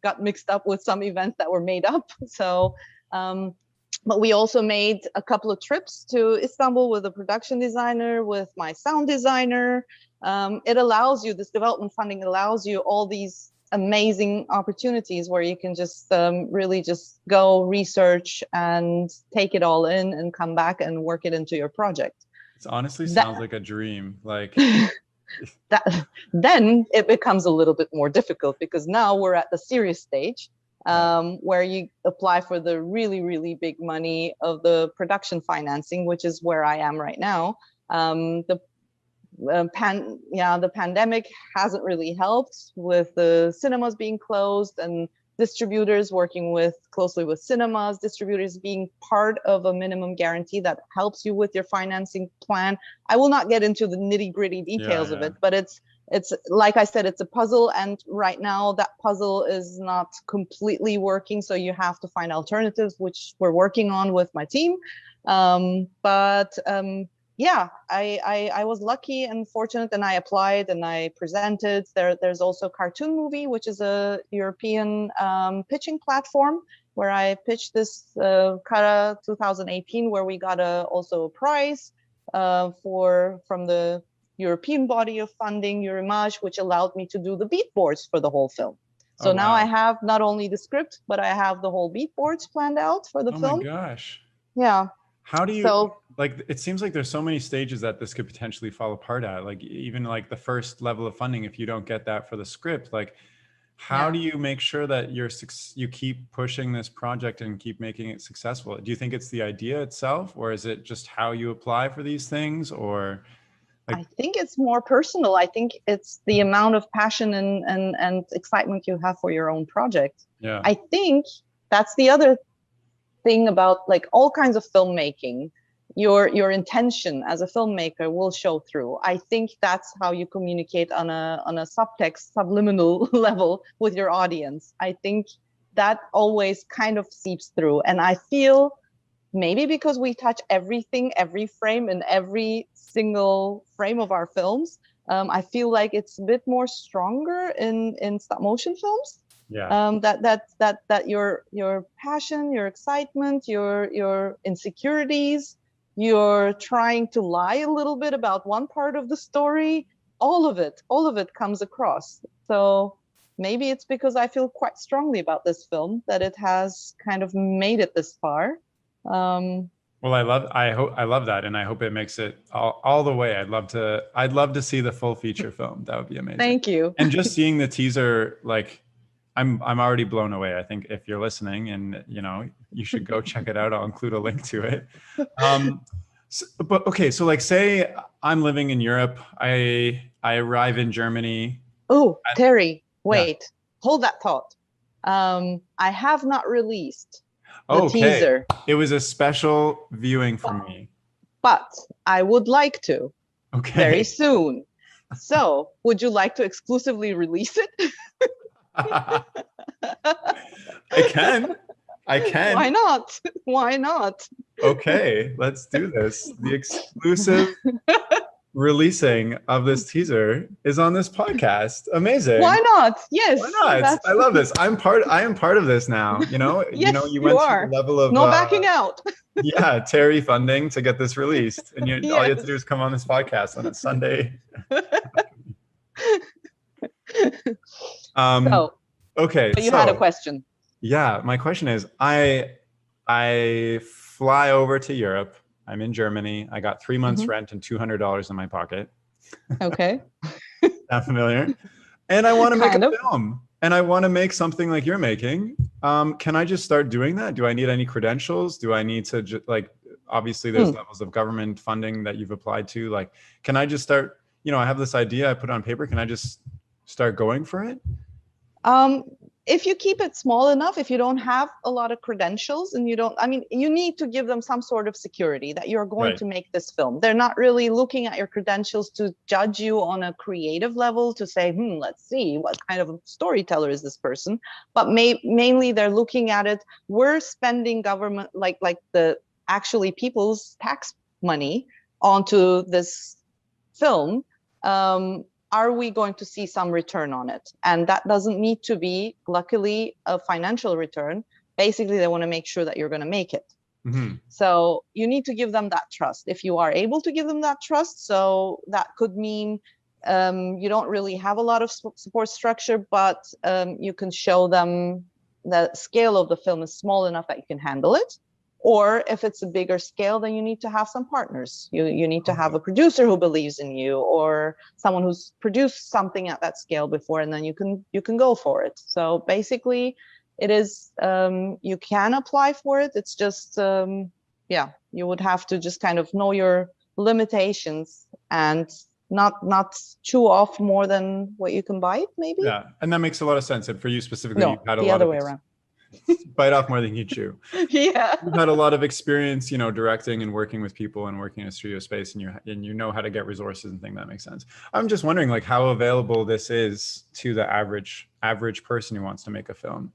got mixed up with some events that were made up. So, but we also made a couple of trips to Istanbul with a production designer, with my sound designer. It allows you, this development funding allows you all these amazing opportunities where you can just really just go research and take it all in and come back and work it into your project. It honestly sounds like a dream. Like that, then it becomes a little bit more difficult, because now we're at the serious stage where you apply for the really, really big money of the production financing, which is where I am right now. The pandemic hasn't really helped with the cinemas being closed and distributors working closely with cinemas, distributors being part of a minimum guarantee that helps you with your financing plan. I will not get into the nitty-gritty details of it, but it's like I said, it's a puzzle, and right now that puzzle is not completely working, so you have to find alternatives, which we're working on with my team. Yeah, I was lucky and fortunate, and I applied and I presented. There's also Cartoon Movie, which is a European pitching platform where I pitched this Kara 2018, where we got also a prize from the European body of funding, Eurimage, which allowed me to do the beat boards for the whole film. So now I have not only the script, but I have the whole beat boards planned out for the film. Oh my gosh. Yeah. How do you, like, it seems like there's so many stages that this could potentially fall apart at, like even like the first level of funding, if you don't get that for the script, like how do you make sure that you keep pushing this project and keep making it successful? Do you think it's the idea itself, or is it just how you apply for these things? Or I think it's more personal. I think it's the amount of passion and excitement you have for your own project. Yeah. I think that's the other thing about like all kinds of filmmaking. Your intention as a filmmaker will show through. I think that's how you communicate on a subtext, subliminal level with your audience. I think that always kind of seeps through. And I feel maybe because we touch everything, every frame and every single frame of our films, I feel like it's a bit more stronger in stop motion films. Yeah. That your passion, your excitement, your insecurities, you're trying to lie a little bit about one part of the story, all of it comes across. So maybe it's because I feel quite strongly about this film that it has kind of made it this far. Well, I love that, and I hope it makes it all the way. I'd love to see the full feature film. That would be amazing. Thank you. And just seeing the teaser, like I'm already blown away. I think if you're listening, and you should go check it out. I'll include a link to it. But okay, so like say I'm living in Europe. I arrive in Germany. Oh, Terry, wait, hold that thought. I have not released the teaser. It was a special viewing for me. But I would like to. Okay. Very soon. So would you like to exclusively release it? I can. Why not? Okay, let's do this. The exclusive releasing of this teaser is on this podcast. Amazing. Why not? Yes. Why not? I love this. I am part of this now. Yes, you went to the level of no backing out. Yeah, Terry funding to get this released, and all you have to do is come on this podcast on a Sunday. Okay. But you had a question. Yeah, my question is, I fly over to Europe. I'm in Germany. I got 3 months rent and $200 in my pocket. Okay. Not familiar. And I want to make a film. And I want to make something like you're making. Can I just start doing that? Do I need any credentials? Do I need to obviously there's levels of government funding that you've applied to. Like, can I just start, I have this idea, I put it on paper. Can I just start going for it? If you keep it small enough, if you don't have a lot of credentials and you need to give them some sort of security that you're going to make this film. They're not really looking at your credentials to judge you on a creative level to say, let's see, what kind of a storyteller is this person? But mainly they're looking at it. We're spending government, like the actually people's tax money onto this film, are we going to see some return on it? And that doesn't need to be, luckily, a financial return. Basically, they want to make sure that you're going to make it. Mm-hmm. So you need to give them that trust. If you are able to give them that trust, so that could mean you don't really have a lot of support structure, but you can show them the scale of the film is small enough that you can handle it. Or if it's a bigger scale, then you need to have some partners. You need to have a producer who believes in you, or someone who's produced something at that scale before, and then you can go for it. So basically, it is you can apply for it. It's just you would have to just kind of know your limitations and not chew off more than what you can bite, maybe. Yeah, and that makes a lot of sense. And for you specifically, No, you've had a the lot other of way around. bite off more than you chew. Yeah, You've had a lot of experience, you know, directing and working with people and working in a studio space, and you know how to get resources and things. That makes sense. I'm just wondering, like, how available this is to the average person who wants to make a film.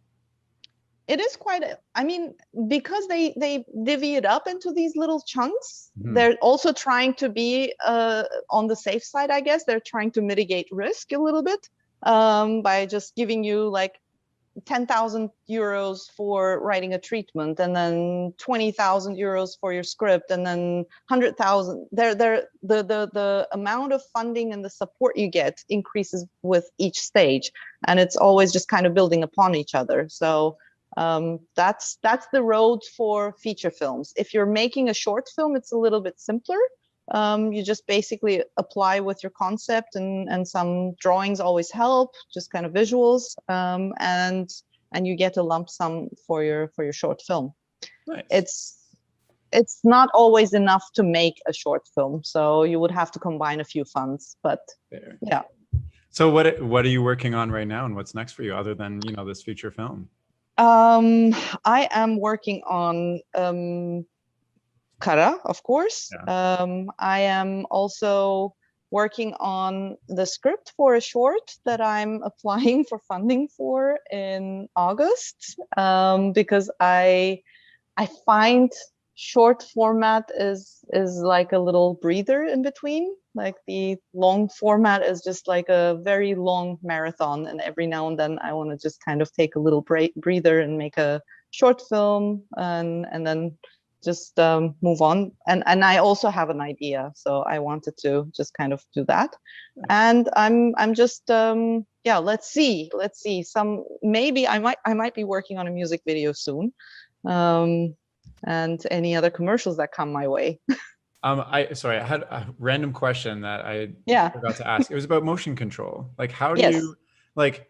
it is quite I mean, because they divvy it up into these little chunks. Mm-hmm. They're also trying to be on the safe side, I guess. They're trying to mitigate risk a little bit by just giving you like 10,000 euros for writing a treatment, and then 20,000 euros for your script, and then 100,000. The amount of funding and the support you get increases with each stage, and it's always just kind of building upon each other. So that's the road for feature films. If you're making a short film, it's a little bit simpler. You just basically apply with your concept, and some drawings always help, just kind of visuals, and you get a lump sum for your short film. Nice. It's not always enough to make a short film, so you would have to combine a few funds. But Fair. Yeah. So what are you working on right now, and what's next for you other than, you know, this feature film? I am working on Kara, of course. Yeah. I am also working on the script for a short that I'm applying for funding for in August, because I find short format is like a little breather in between. Like the long format is just like a very long marathon, and every now and then I want to just kind of take a little breather and make a short film, and then just move on. And I also have an idea, so I wanted to just kind of do that. And I'm just let's see. Maybe I might be working on a music video soon, and any other commercials that come my way. I had a random question that I forgot to ask. It was about motion control. Like, how do you, like,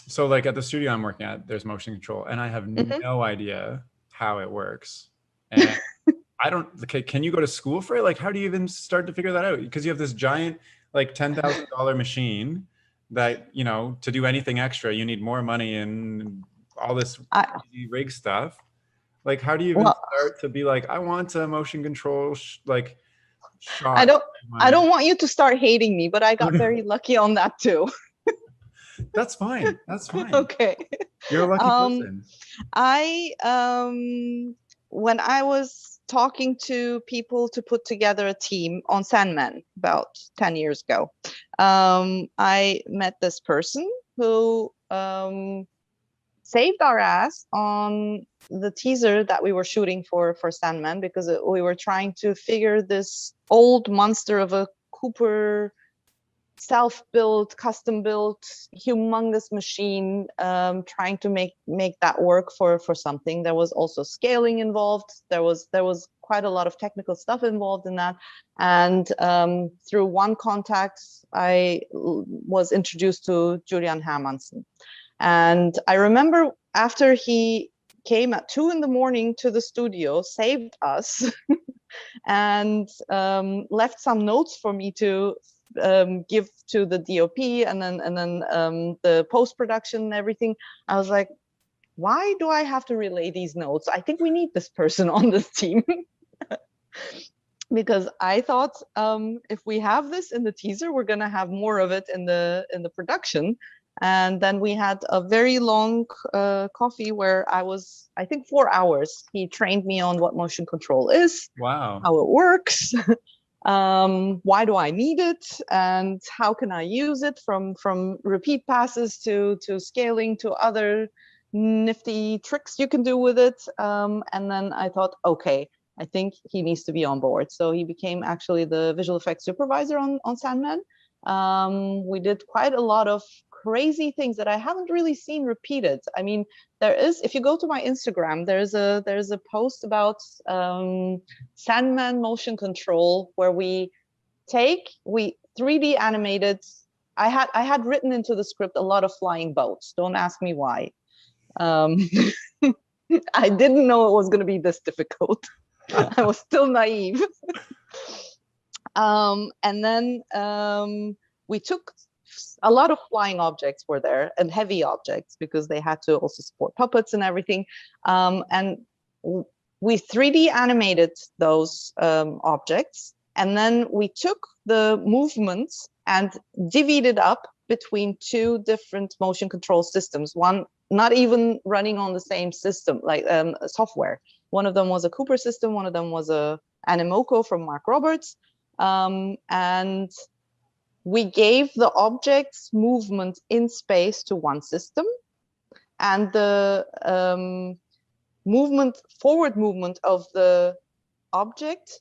so like at the studio I'm working at, there's motion control, and I have no idea how it works. And I don't, okay, can you go to school for it? Like, how do you even start to figure that out? Because you have this giant, like, $10,000 machine that, you know, to do anything extra, you need more money and all this rig stuff. Like, how do you even start to be like, I want a motion control shot? I don't want you to start hating me, but I got very lucky on that too. That's fine. That's fine. Okay. You're a lucky person. When I was talking to people to put together a team on Sandman about 10 years ago, I met this person who saved our ass on the teaser that we were shooting for Sandman, because we were trying to figure this old monster of a Cooper self-built, custom-built, humongous machine, trying to make that work for something. There was also scaling involved. There was quite a lot of technical stuff involved in that. And through one contact, I was introduced to Julian Hermansen. And I remember after he came at 2 a.m. to the studio, saved us, and left some notes for me to give to the DOP, and then the post-production and everything. I was like, why do I have to relay these notes? I think we need this person on this team. Because I thought, if we have this in the teaser, we're gonna have more of it in the production. And then we had a very long coffee where I think 4 hours. He trained me on what motion control is, wow, how it works, Why do I need it, and how can I use it, from repeat passes to scaling to other nifty tricks you can do with it. And then I thought, okay, I think he needs to be on board. So he became actually the visual effects supervisor on Sandman. We did quite a lot of crazy things that I haven't really seen repeated. I mean, there is, if you go to my Instagram, there's a post about Sandman motion control, where we 3D animated. I had written into the script a lot of flying boats. Don't ask me why. I didn't know it was going to be this difficult. I was still naive. And then we took a lot of flying objects were there, and heavy objects, because they had to also support puppets and everything. And we 3D animated those objects, and then we took the movements and divvied it up between two different motion control systems. One not even running on the same system, like software. One of them was a Cooper system, one of them was a Animoco from Mark Roberts. And we gave the object's movement in space to one system, and the forward movement of the object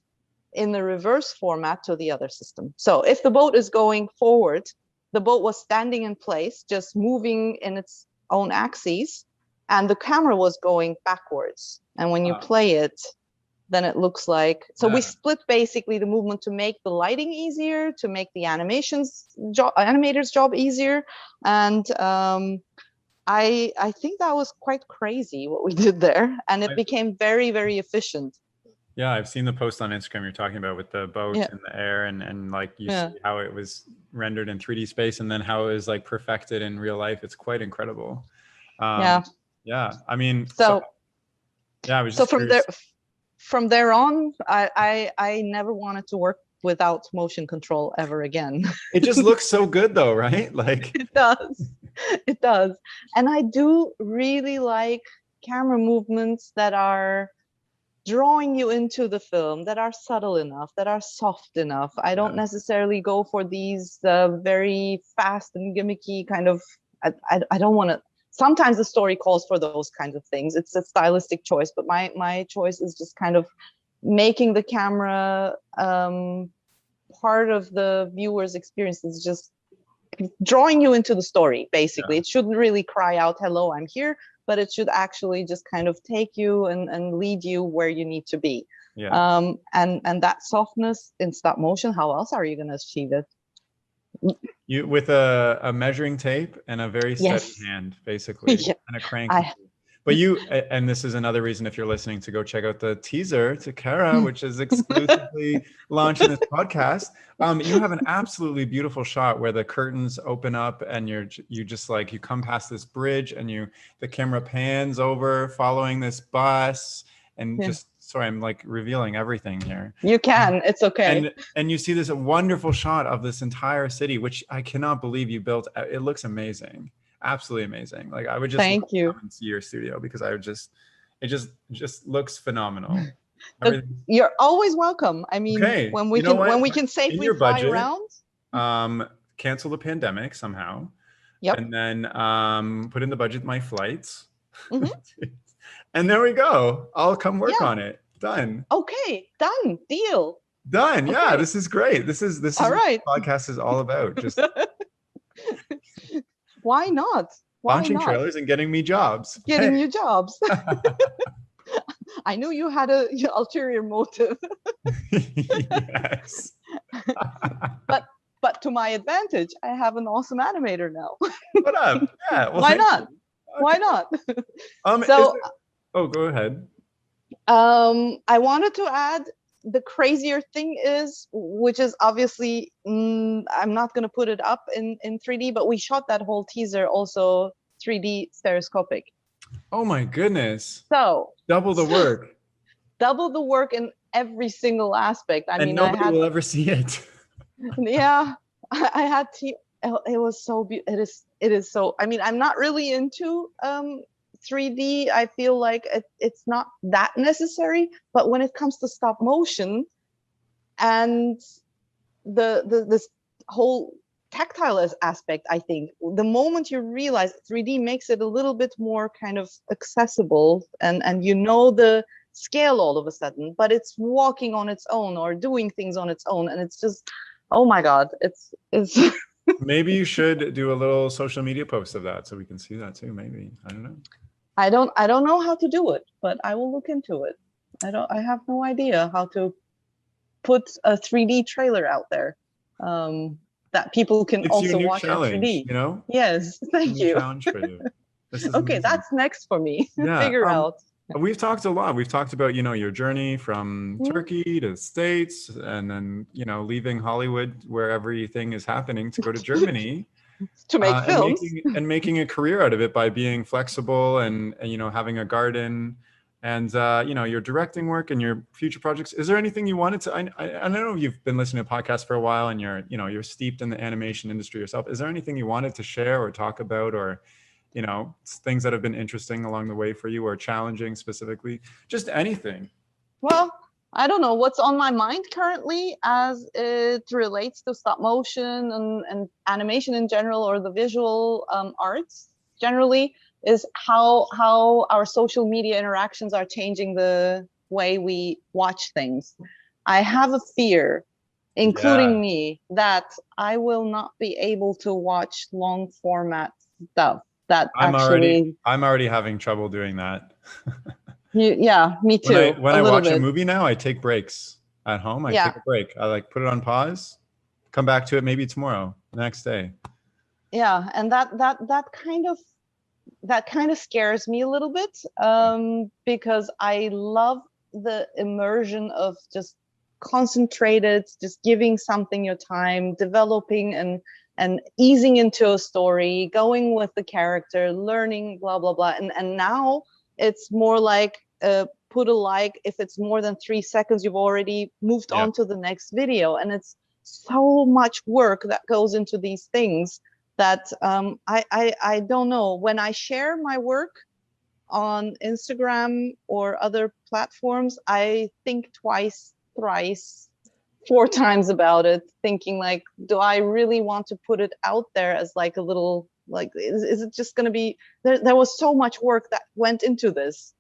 in the reverse format to the other system. So if the boat is going forward, the boat was standing in place, just moving in its own axes, and the camera was going backwards. And when you play it, then it looks like, so we split basically the movement to make the lighting easier, to make the animator's job easier. And I think that was quite crazy what we did there, and it became very, very efficient. Yeah, I've seen the post on Instagram you're talking about with the boat in the air, and like you see how it was rendered in 3D space, and then how it was like perfected in real life. It's quite incredible. Yeah, I mean, so yeah, I was just curious. From there on, I never wanted to work without motion control ever again. It just looks so good though, right? Like it does. And I do really like camera movements that are drawing you into the film, that are subtle enough, that are soft enough. I don't necessarily go for these very fast and gimmicky kind of, I don't want to. Sometimes the story calls for those kinds of things. It's a stylistic choice, but my choice is just kind of making the camera part of the viewer's experience. Is just drawing you into the story, basically. It shouldn't really cry out, hello, I'm here, but it should actually just kind of take you and lead you where you need to be. And that softness in stop motion, how else are you going to achieve it? You with a measuring tape and a very steady hand, basically, and a crank. But and this is another reason, if you're listening, to go check out the teaser to Kara, which is exclusively launching this podcast. You have an absolutely beautiful shot where the curtains open up, and you just like, you come past this bridge, and the camera pans over, following this bus, and just. Sorry, I'm like revealing everything here. You can, it's okay. And you see this wonderful shot of this entire city, which I cannot believe you built. It looks amazing, absolutely amazing. Like I would just thank you. Come and see your studio, because it just looks phenomenal. You're always welcome. I mean, when we can safely fly around. Cancel the pandemic somehow. Yep. And then put in the budget my flights. And there we go. I'll come work on it. Done. Okay. Done. Deal. Done. Yeah. This is great. This is all right. What the podcast is all about. Just why not? Launching trailers and getting me jobs. Getting you jobs. I knew you had a ulterior motive. Yes. But to my advantage, I have an awesome animator now. What up? Yeah. Well, why not? Okay. Why not? Oh, go ahead. I wanted to add, the crazier thing is, which is obviously, I'm not going to put it up in 3D, but we shot that whole teaser also 3D stereoscopic. Oh my goodness. So double the work. Double the work in every single aspect. I mean, nobody will ever see it. Yeah, I had to. It was so beautiful. It is so. I mean, I'm not really into 3D. I feel like it's not that necessary. But when it comes to stop motion, and this whole tactile aspect, I think the moment you realize 3D makes it a little bit more kind of accessible, and you know the scale all of a sudden, but it's walking on its own or doing things on its own, and it's just, oh my god, it's Maybe you should do a little social media post of that so we can see that too. Maybe, I don't know. I don't know how to do it, but I will look into it. I have no idea how to put a 3D trailer out there, that people can It's your also new watch in challenge, 3D. you know? Yes, It's a thank new you. challenge for you. This is Okay, amazing. that's next for me. Yeah. Figure out. We've talked a lot. We've talked about, you know, your journey from Mhm. Turkey to the States, and then, you know, leaving Hollywood where everything is happening to go to Germany, To make and films. making a career out of it by being flexible and you know, having a garden, and you know, your directing work and your future projects. Is there anything you wanted to? I know you've been listening to podcasts for a while, and you're, you know, you're steeped in the animation industry yourself. Is there anything you wanted to share or talk about, or, you know, things that have been interesting along the way for you or challenging specifically? Just anything. Well, I don't know what's on my mind currently as it relates to stop motion and animation in general, or the visual arts generally, is how our social media interactions are changing the way we watch things. I have a fear, including Yeah. me, that I will not be able to watch long format stuff that actually, I'm already having trouble doing that. yeah, me too, When a I little watch a bit. movie now, I take breaks at home. I Yeah. take a break. I like put it on pause, come back to it maybe tomorrow, the next day. Yeah, and that kind of scares me a little bit, because I love the immersion of just concentrated, just giving something your time, developing and easing into a story, going with the character, learning, blah blah blah. And now it's more like, put a like if it's more than 3 seconds, you've already moved Yeah. on to the next video, and it's so much work that goes into these things that, I don't know. When I share my work on Instagram or other platforms, I think twice, thrice, four times about it, thinking like, do I really want to put it out there as like a little, like, is it just going to be there? There was so much work that went into this.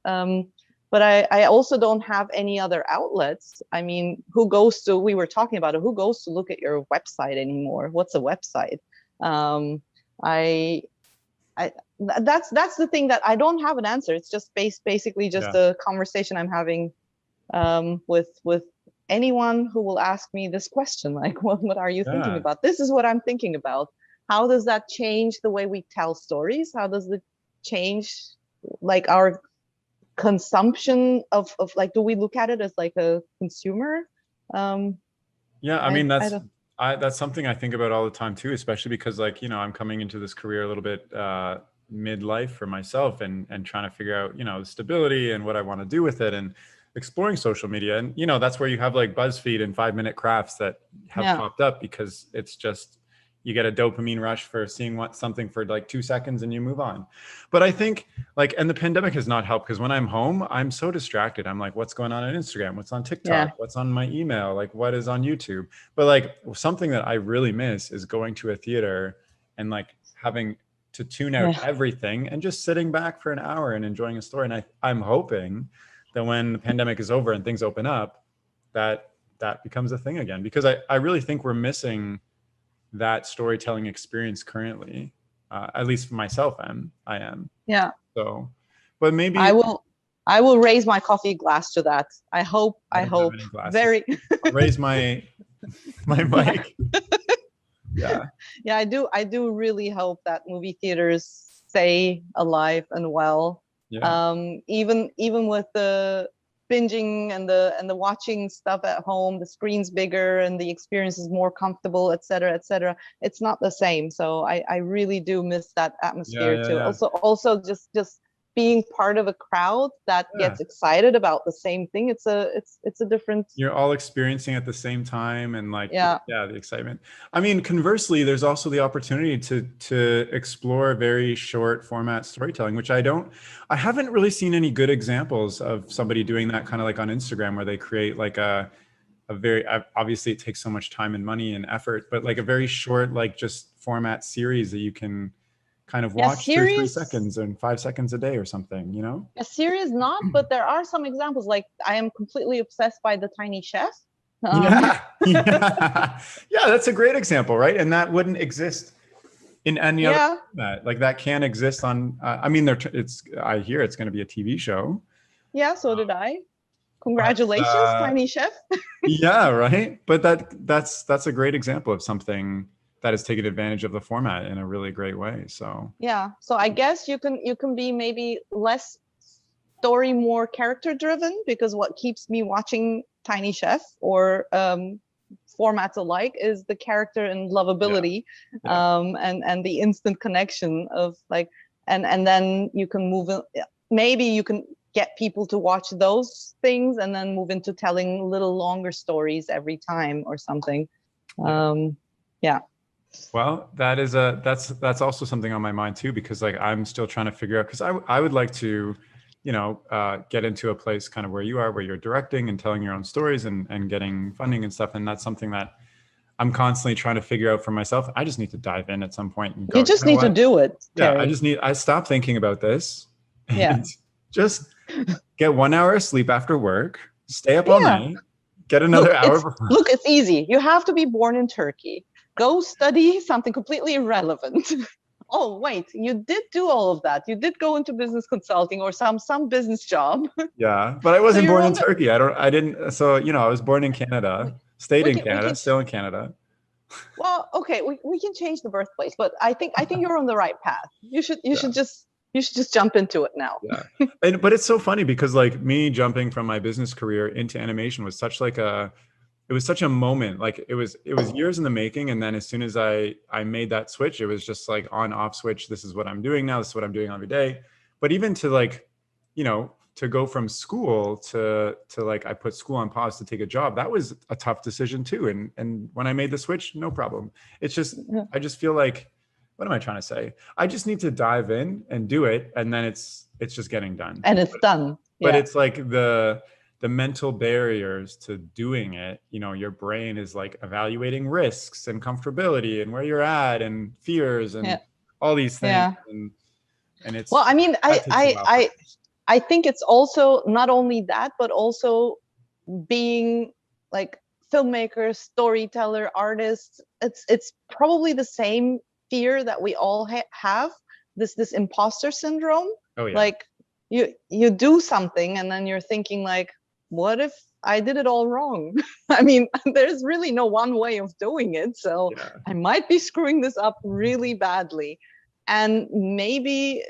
But I also don't have any other outlets. I mean, we were talking about it, who goes to look at your website anymore? What's a website? um I I that's the thing, that I don't have an answer. It's just basically just Yeah. a conversation I'm having, with anyone who will ask me this question, like, what are you thinking Yeah. about? This is what I'm thinking about. How does that change the way we tell stories? How does it change, like, our consumption of like, do we look at it as like a consumer? um Yeah, I mean, I don't. that's something I think about all the time too, especially because, like, you know, I'm coming into this career a little bit midlife for myself, and trying to figure out, you know, the stability and what I want to do with it, and exploring social media. And, you know, that's where you have like BuzzFeed and 5 minute crafts that have Yeah. popped up, because it's just, you get a dopamine rush for seeing something for like 2 seconds and you move on. But I think, like, and the pandemic has not helped, because when I'm home, I'm so distracted. I'm like, what's going on Instagram? What's on Yeah. TikTok? What's on my email? Like, what is on YouTube? But like, something that I really miss is going to a theater and like having to tune out Yeah. everything and just sitting back for an hour and enjoying a story. And I'm hoping that when the pandemic is over and things open up, that becomes a thing again, because I really think we're missing that storytelling experience currently. At least for myself, I am. Yeah. So, but I maybe will I will raise my coffee glass to that. I I don't have hope any glasses. very. I'll raise my Yeah. mic. Yeah. Yeah, I do really hope that movie theaters stay alive and well. Yeah. Even with the binging and the watching stuff at home, the screen's bigger and the experience is more comfortable, etc., etc. It's not the same. So I really do miss that Yeah. atmosphere Yeah. too. Yeah. Also just being part of a crowd that Yeah. gets excited about the same thing. It's a different. You're all experiencing at the same time, and like, Yeah. yeah, the excitement. I mean, conversely, there's also the opportunity to explore very short format storytelling, which I haven't really seen any good examples of somebody doing that, kind of like on Instagram, where they create like obviously it takes so much time and money and effort, but like a very short, like just format series that you can kind of Yeah, watch 3 series. seconds and 5 seconds a day or something, you know? A series not, but there are some examples. Like I am completely obsessed by The Tiny Chef. Yeah. Yeah. Yeah, that's a great example, right? And that wouldn't exist in any other Yeah, format. Like that can exist on I mean I hear it's going to be a TV show. yeah, so did I. But Congratulations, Tiny Chef. yeah, right. But that's a great example of something that has taken advantage of the format in a really great way. So Yeah, so I guess you can be maybe less story, more character driven, because what keeps me watching Tiny Chef or formats alike is the character and lovability, yeah, and the instant connection of like, and then you can move in, maybe you can get people to watch those things and then move into telling little longer stories every time or something. yeah. Yeah. Well, that's also something on my mind too, because like I'm still trying to figure out, because I would like to, get into a place kind of where you are, where you're directing and telling your own stories and getting funding and stuff. And that's something that I'm constantly trying to figure out for myself. I just need to dive in at some point and go, You you just know need to what? do it, Yeah, Terry. I stop thinking about this Yeah. and just get 1 hour of sleep after work, stay up all Yeah. night, get another hour before. Look, it's easy. You have to be born in Turkey. Go study something completely irrelevant. Oh, wait, you did do all of that. You did go into business consulting or some business job. Yeah, but I So wasn't you're born in on the Turkey. I didn't. So, I was born in Canada, stayed we in can we Canada, can still in Canada. well, okay, we can change the birthplace, but I think you're on the right path. You should you Yeah. should just you should just jump into it now. Yeah. But it's so funny because like me jumping from my business career into animation was it was such a moment. Like it was years in the making. And then as soon as I made that switch, it was just like on off switch. This is what I'm doing now. This is what I'm doing every day. But even to like, to go from school to like, I put school on pause to take a job, that was a tough decision too. And when I made the switch, no problem. It's just, I just feel like, what am I trying to say? I just need to dive in and do it. And then it's just getting done. And it's done. But Yeah. it's like the mental barriers to doing it, your brain is like evaluating risks and comfortability and where you're at and fears and Yeah. all these things. Yeah. And Well, it's, I mean, that takes a while for me. I think it's also not only that, but also being like filmmaker, storyteller, artist. It's probably the same fear that we all have. This imposter syndrome. Oh yeah. Like you do something and then you're thinking like, what if I did it all wrong? I mean, there's really no one way of doing it, so Yeah. I might be screwing this up really badly. And maybe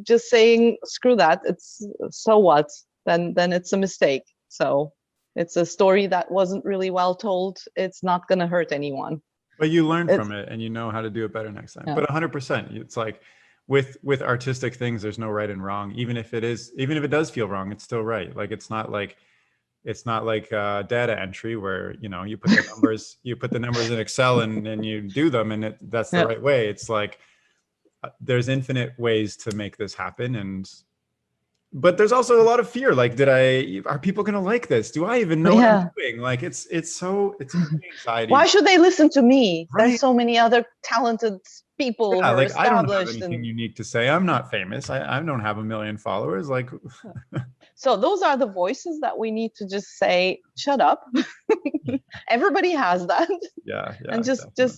just saying screw that, it's so what, then it's a mistake. So it's a story that wasn't really well told. It's not going to hurt anyone. But you learn It's, from it and you know how to do it better next time. yeah. But 100%, it's like with artistic things, there's no right and wrong. Even if it does feel wrong, it's still right. Like it's not like data entry where you put the numbers in Excel and you do them and that's the right way. It's like there's infinite ways to make this happen, but there's also a lot of fear. Like, are people going to like this? Do I even know what I'm doing? Like, it's anxiety. Why should they listen to me? Right? There's so many other talented people who are like I don't have established. anything unique to say. I'm not famous. I don't have 1 million followers. Like, so those are the voices that we need to just say, shut up. Everybody has that. Yeah. And just do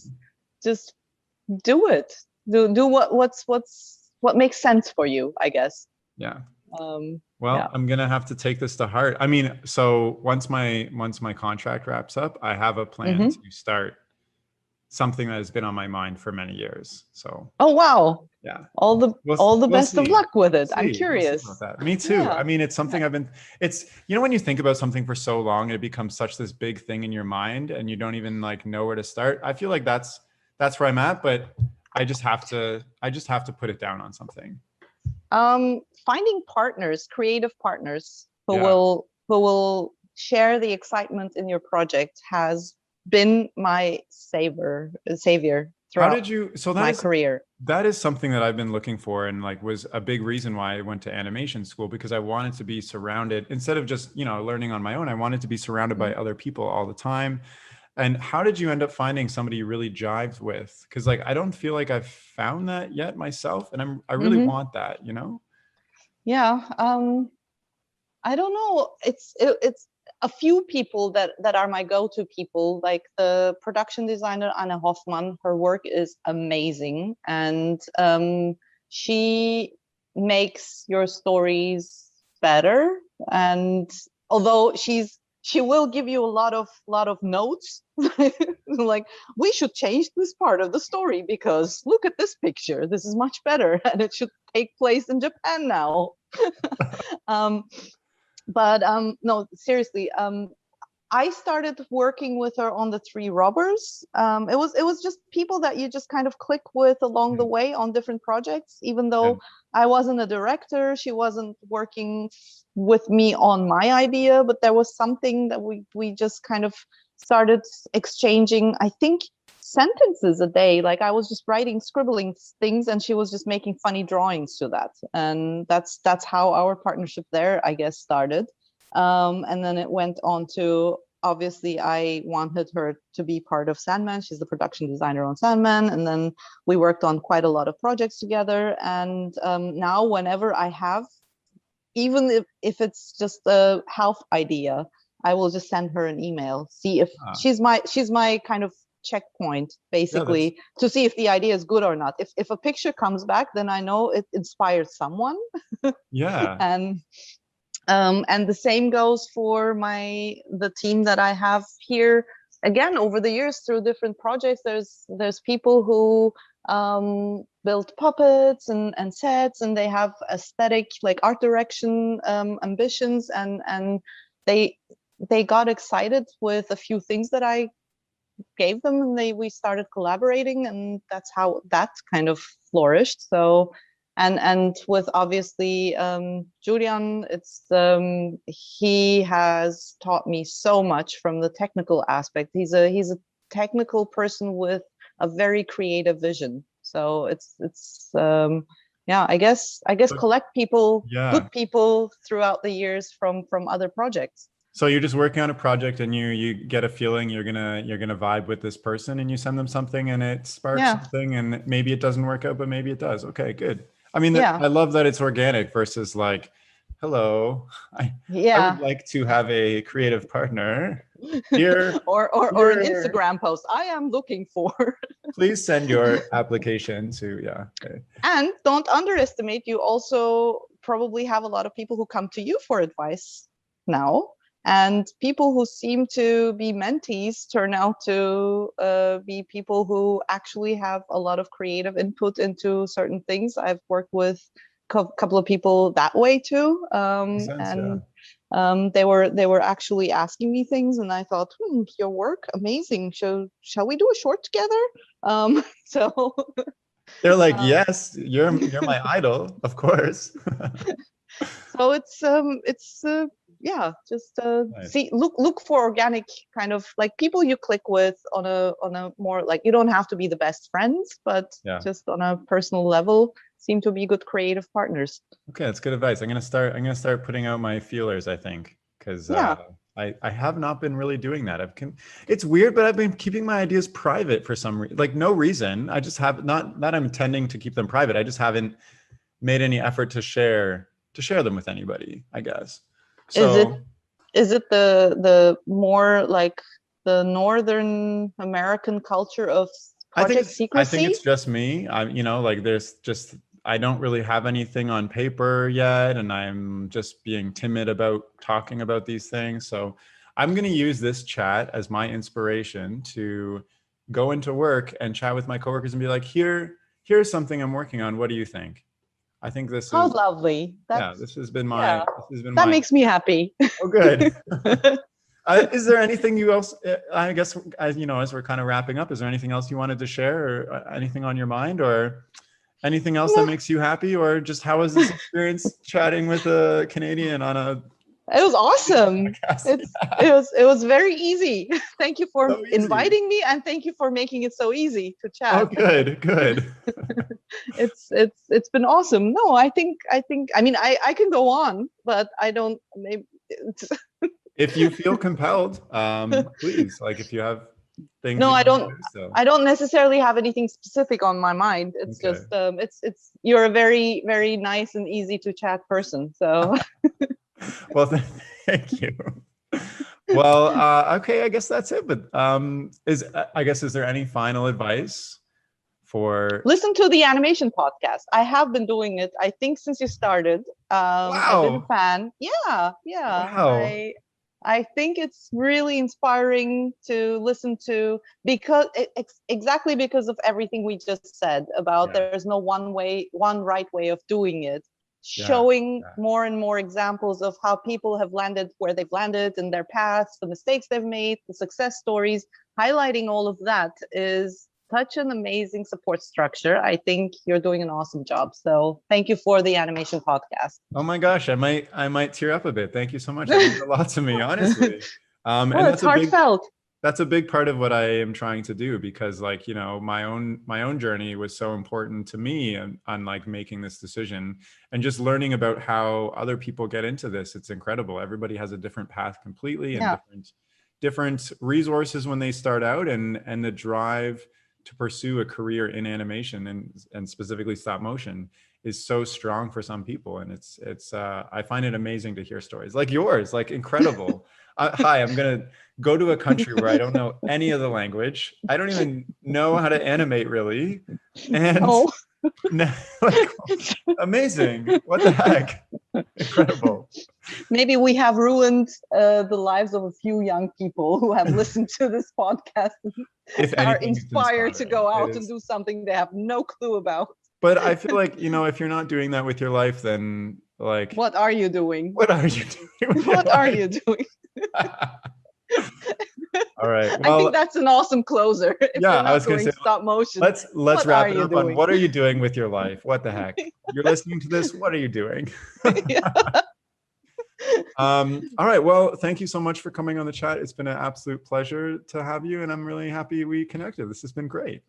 it. Do what makes sense for you, I guess. Yeah. Well, yeah. I'm gonna have to take this to heart. I mean, so once my contract wraps up, I have a plan to start something that has been on my mind for many years. So. Oh wow. Yeah. All the best of luck with it. I'm curious. About that. Me too. Yeah. I mean, it's something it's when you think about something for so long, it becomes such this big thing in your mind and you don't even like know where to start. I feel like that's where I'm at, but I just have to put it down on something. Finding partners, creative partners who will share the excitement in your project has been my savior throughout my career. That is something that I've been looking for, and like was a big reason why I went to animation school, because I wanted to be surrounded, instead of just, learning on my own, I wanted to be surrounded by Mhm. other people all the time. And how did you end up finding somebody you really jived with? Because like I don't feel like I've found that yet myself, and I really Mhm. want that. Yeah. I don't know. It's a few people that are my go-to people. Like the production designer Anna Hoffman, her work is amazing, and she makes your stories better. And although she will give you a lot of notes, like we should change this part of the story because look at this picture. This is much better, and it should take place in Japan now. um, but no, seriously, I started working with her on the Three Robbers. It was just people that you just kind of click with along the way on different projects. Even Yeah. though I wasn't a director, she wasn't working with me on my idea, but there was something that we just kind of started exchanging. I think sentences a day. Like I was just writing, scribbling things, and she was just making funny drawings to that. And that's how our partnership there, I guess, started. And then it went on to, obviously I wanted her to be part of Sandman. She's the production designer on Sandman. And then we worked on quite a lot of projects together. And now whenever I have, even if it's just a half idea, I will just send her an email, see if Ah, she's my kind of checkpoint, yeah, that's basically, to see if the idea is good or not. If a picture comes back, then I know it inspired someone. yeah. And the same goes for the team that I have here. Again, over the years, through different projects, there's people who build puppets and sets, and they have aesthetic, like art direction ambitions, and they they got excited with a few things that I gave them, and we started collaborating, and that's how that kind of flourished. So, and with obviously Julian, it's he has taught me so much from the technical aspect. He's a technical person with a very creative vision. So it's yeah, I guess But collect people, yeah. good people throughout the years from other projects. So you're just working on a project, and you get a feeling you're gonna vibe with this person, and you send them something, and it sparks Yeah, something, and maybe it doesn't work out, but maybe it does. Okay, good. I mean, yeah, I love that it's organic versus like, hello, I would yeah. like to have a creative partner. Here, or an here, Instagram post. I am looking for. please send your application to, yeah. Okay. And don't underestimate, you also probably have a lot of people who come to you for advice now. And people who seem to be mentees turn out to be people who actually have a lot of creative input into certain things. I've worked with a couple of people that way too. Makes sense, yeah. And they were actually asking me things, and I thought, your work amazing. Shall we do a short together? So They're like, um, yes, you're my idol, of course. so it's yeah, just Nice. see, look for organic, kind of like people you click with on a more, like, you don't have to be the best friends, but Yeah. just on a personal level seem to be good creative partners. Okay, that's good advice. I'm gonna start putting out my feelers, I think, because Yeah. I have not been really doing that. It's weird, but I've been keeping my ideas private for some reason, like no reason. I just have not that I'm intending to keep them private. I just haven't made any effort to share them with anybody, I guess. Is it So is it the more like the Northern American culture of project I think secrecy? it's just me. Like there's just I don't really have anything on paper yet, and I'm just being timid about talking about these things. So I'm going to use this chat as my inspiration to go into work and chat with my coworkers and be like, here's something I'm working on. What do you think? I think this How is lovely. yeah, That's, yeah, this has been that my makes me happy. oh good. Is there anything you else? I guess as we're kind of wrapping up, is there anything else you wanted to share, or anything on your mind, or anything else that makes you happy, or just how was this experience chatting with a Canadian on a It was awesome. Podcast. It was very easy. Thank you for So easy. inviting me, and thank you for making it so easy to chat. Oh, good. It's been awesome. No, I think I mean I can go on, but I don't maybe If you feel compelled, please, like if you have things. No, you I want don't. to do, so. I don't necessarily have anything specific on my mind. It's Okay. just it's you're a very very nice and easy to chat person. So Well, thank you. Well, okay, I guess that's it. But is there any final advice for? listen to the animation podcast. I have been doing it, I think, since you started. I've been a Wow. fan. Yeah. Wow. I think it's really inspiring to listen to, because it's exactly because of everything we just said about Yeah. there's no one right way of doing it. Yeah. Showing more and more examples of how people have landed where they've landed in their paths, the mistakes they've made, the success stories, highlighting all of that is such an amazing support structure. I think you're doing an awesome job. So thank you for the animation podcast. Oh my gosh, I might tear up a bit. Thank you so much. That means a lot to me, honestly. And Well, it's heartfelt. That's a big part of what I am trying to do, because like, you know, my own journey was so important to me on like making this decision and just learning about how other people get into this. It's incredible. Everybody has a different path completely, and different resources when they start out, and the drive to pursue a career in animation and specifically stop motion is so strong for some people. And it's I find it amazing to hear stories like yours, like incredible. Hi, I'm going to go to a country where I don't know any of the language. I don't even know how to animate really. And like, amazing. What the heck? Incredible. Maybe we have ruined the lives of a few young people who have listened to this podcast and are inspired to go out and do something they have no clue about. But I feel like, you know, if you're not doing that with your life, then like, what are you doing? What are you doing? What are you doing? All right. Well, I think that's an awesome closer. Yeah, I was going to say stop motion. Let's wrap it up on what are you doing with your life? What the heck? You're listening to this. What are you doing? All right. Well, thank you so much for coming on the chat. It's been an absolute pleasure to have you, and I'm really happy we connected. This has been great.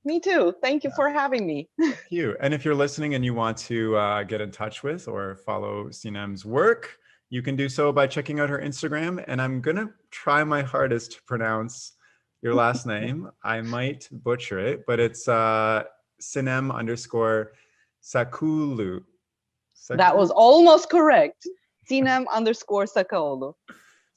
Me too. Thank you for having me. Thank you. And if you're listening and you want to get in touch with or follow Sinem's work, you can do so by checking out her Instagram. And I'm going to try my hardest to pronounce your last name. I might butcher it, but it's Sinem_Sakaoglu. That was almost correct. Sinem_Sakaoglu.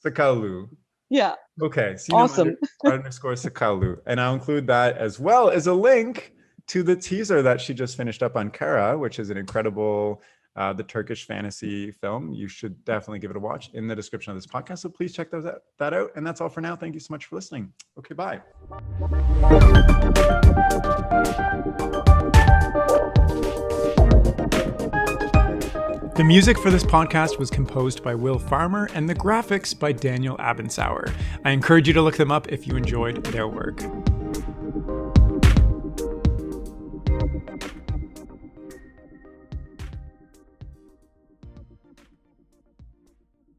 Sakaoglu. Yeah. Okay. Awesome. _Sakaoglu. And I'll include that as well as a link to the teaser that she just finished up on Kara, which is an incredible, the Turkish fantasy film. You should definitely give it a watch in the description of this podcast. So please check that out. And that's all for now. Thank you so much for listening. Okay, bye. The music for this podcast was composed by Will Farmer and the graphics by Daniel Abensauer. I encourage you to look them up if you enjoyed their work.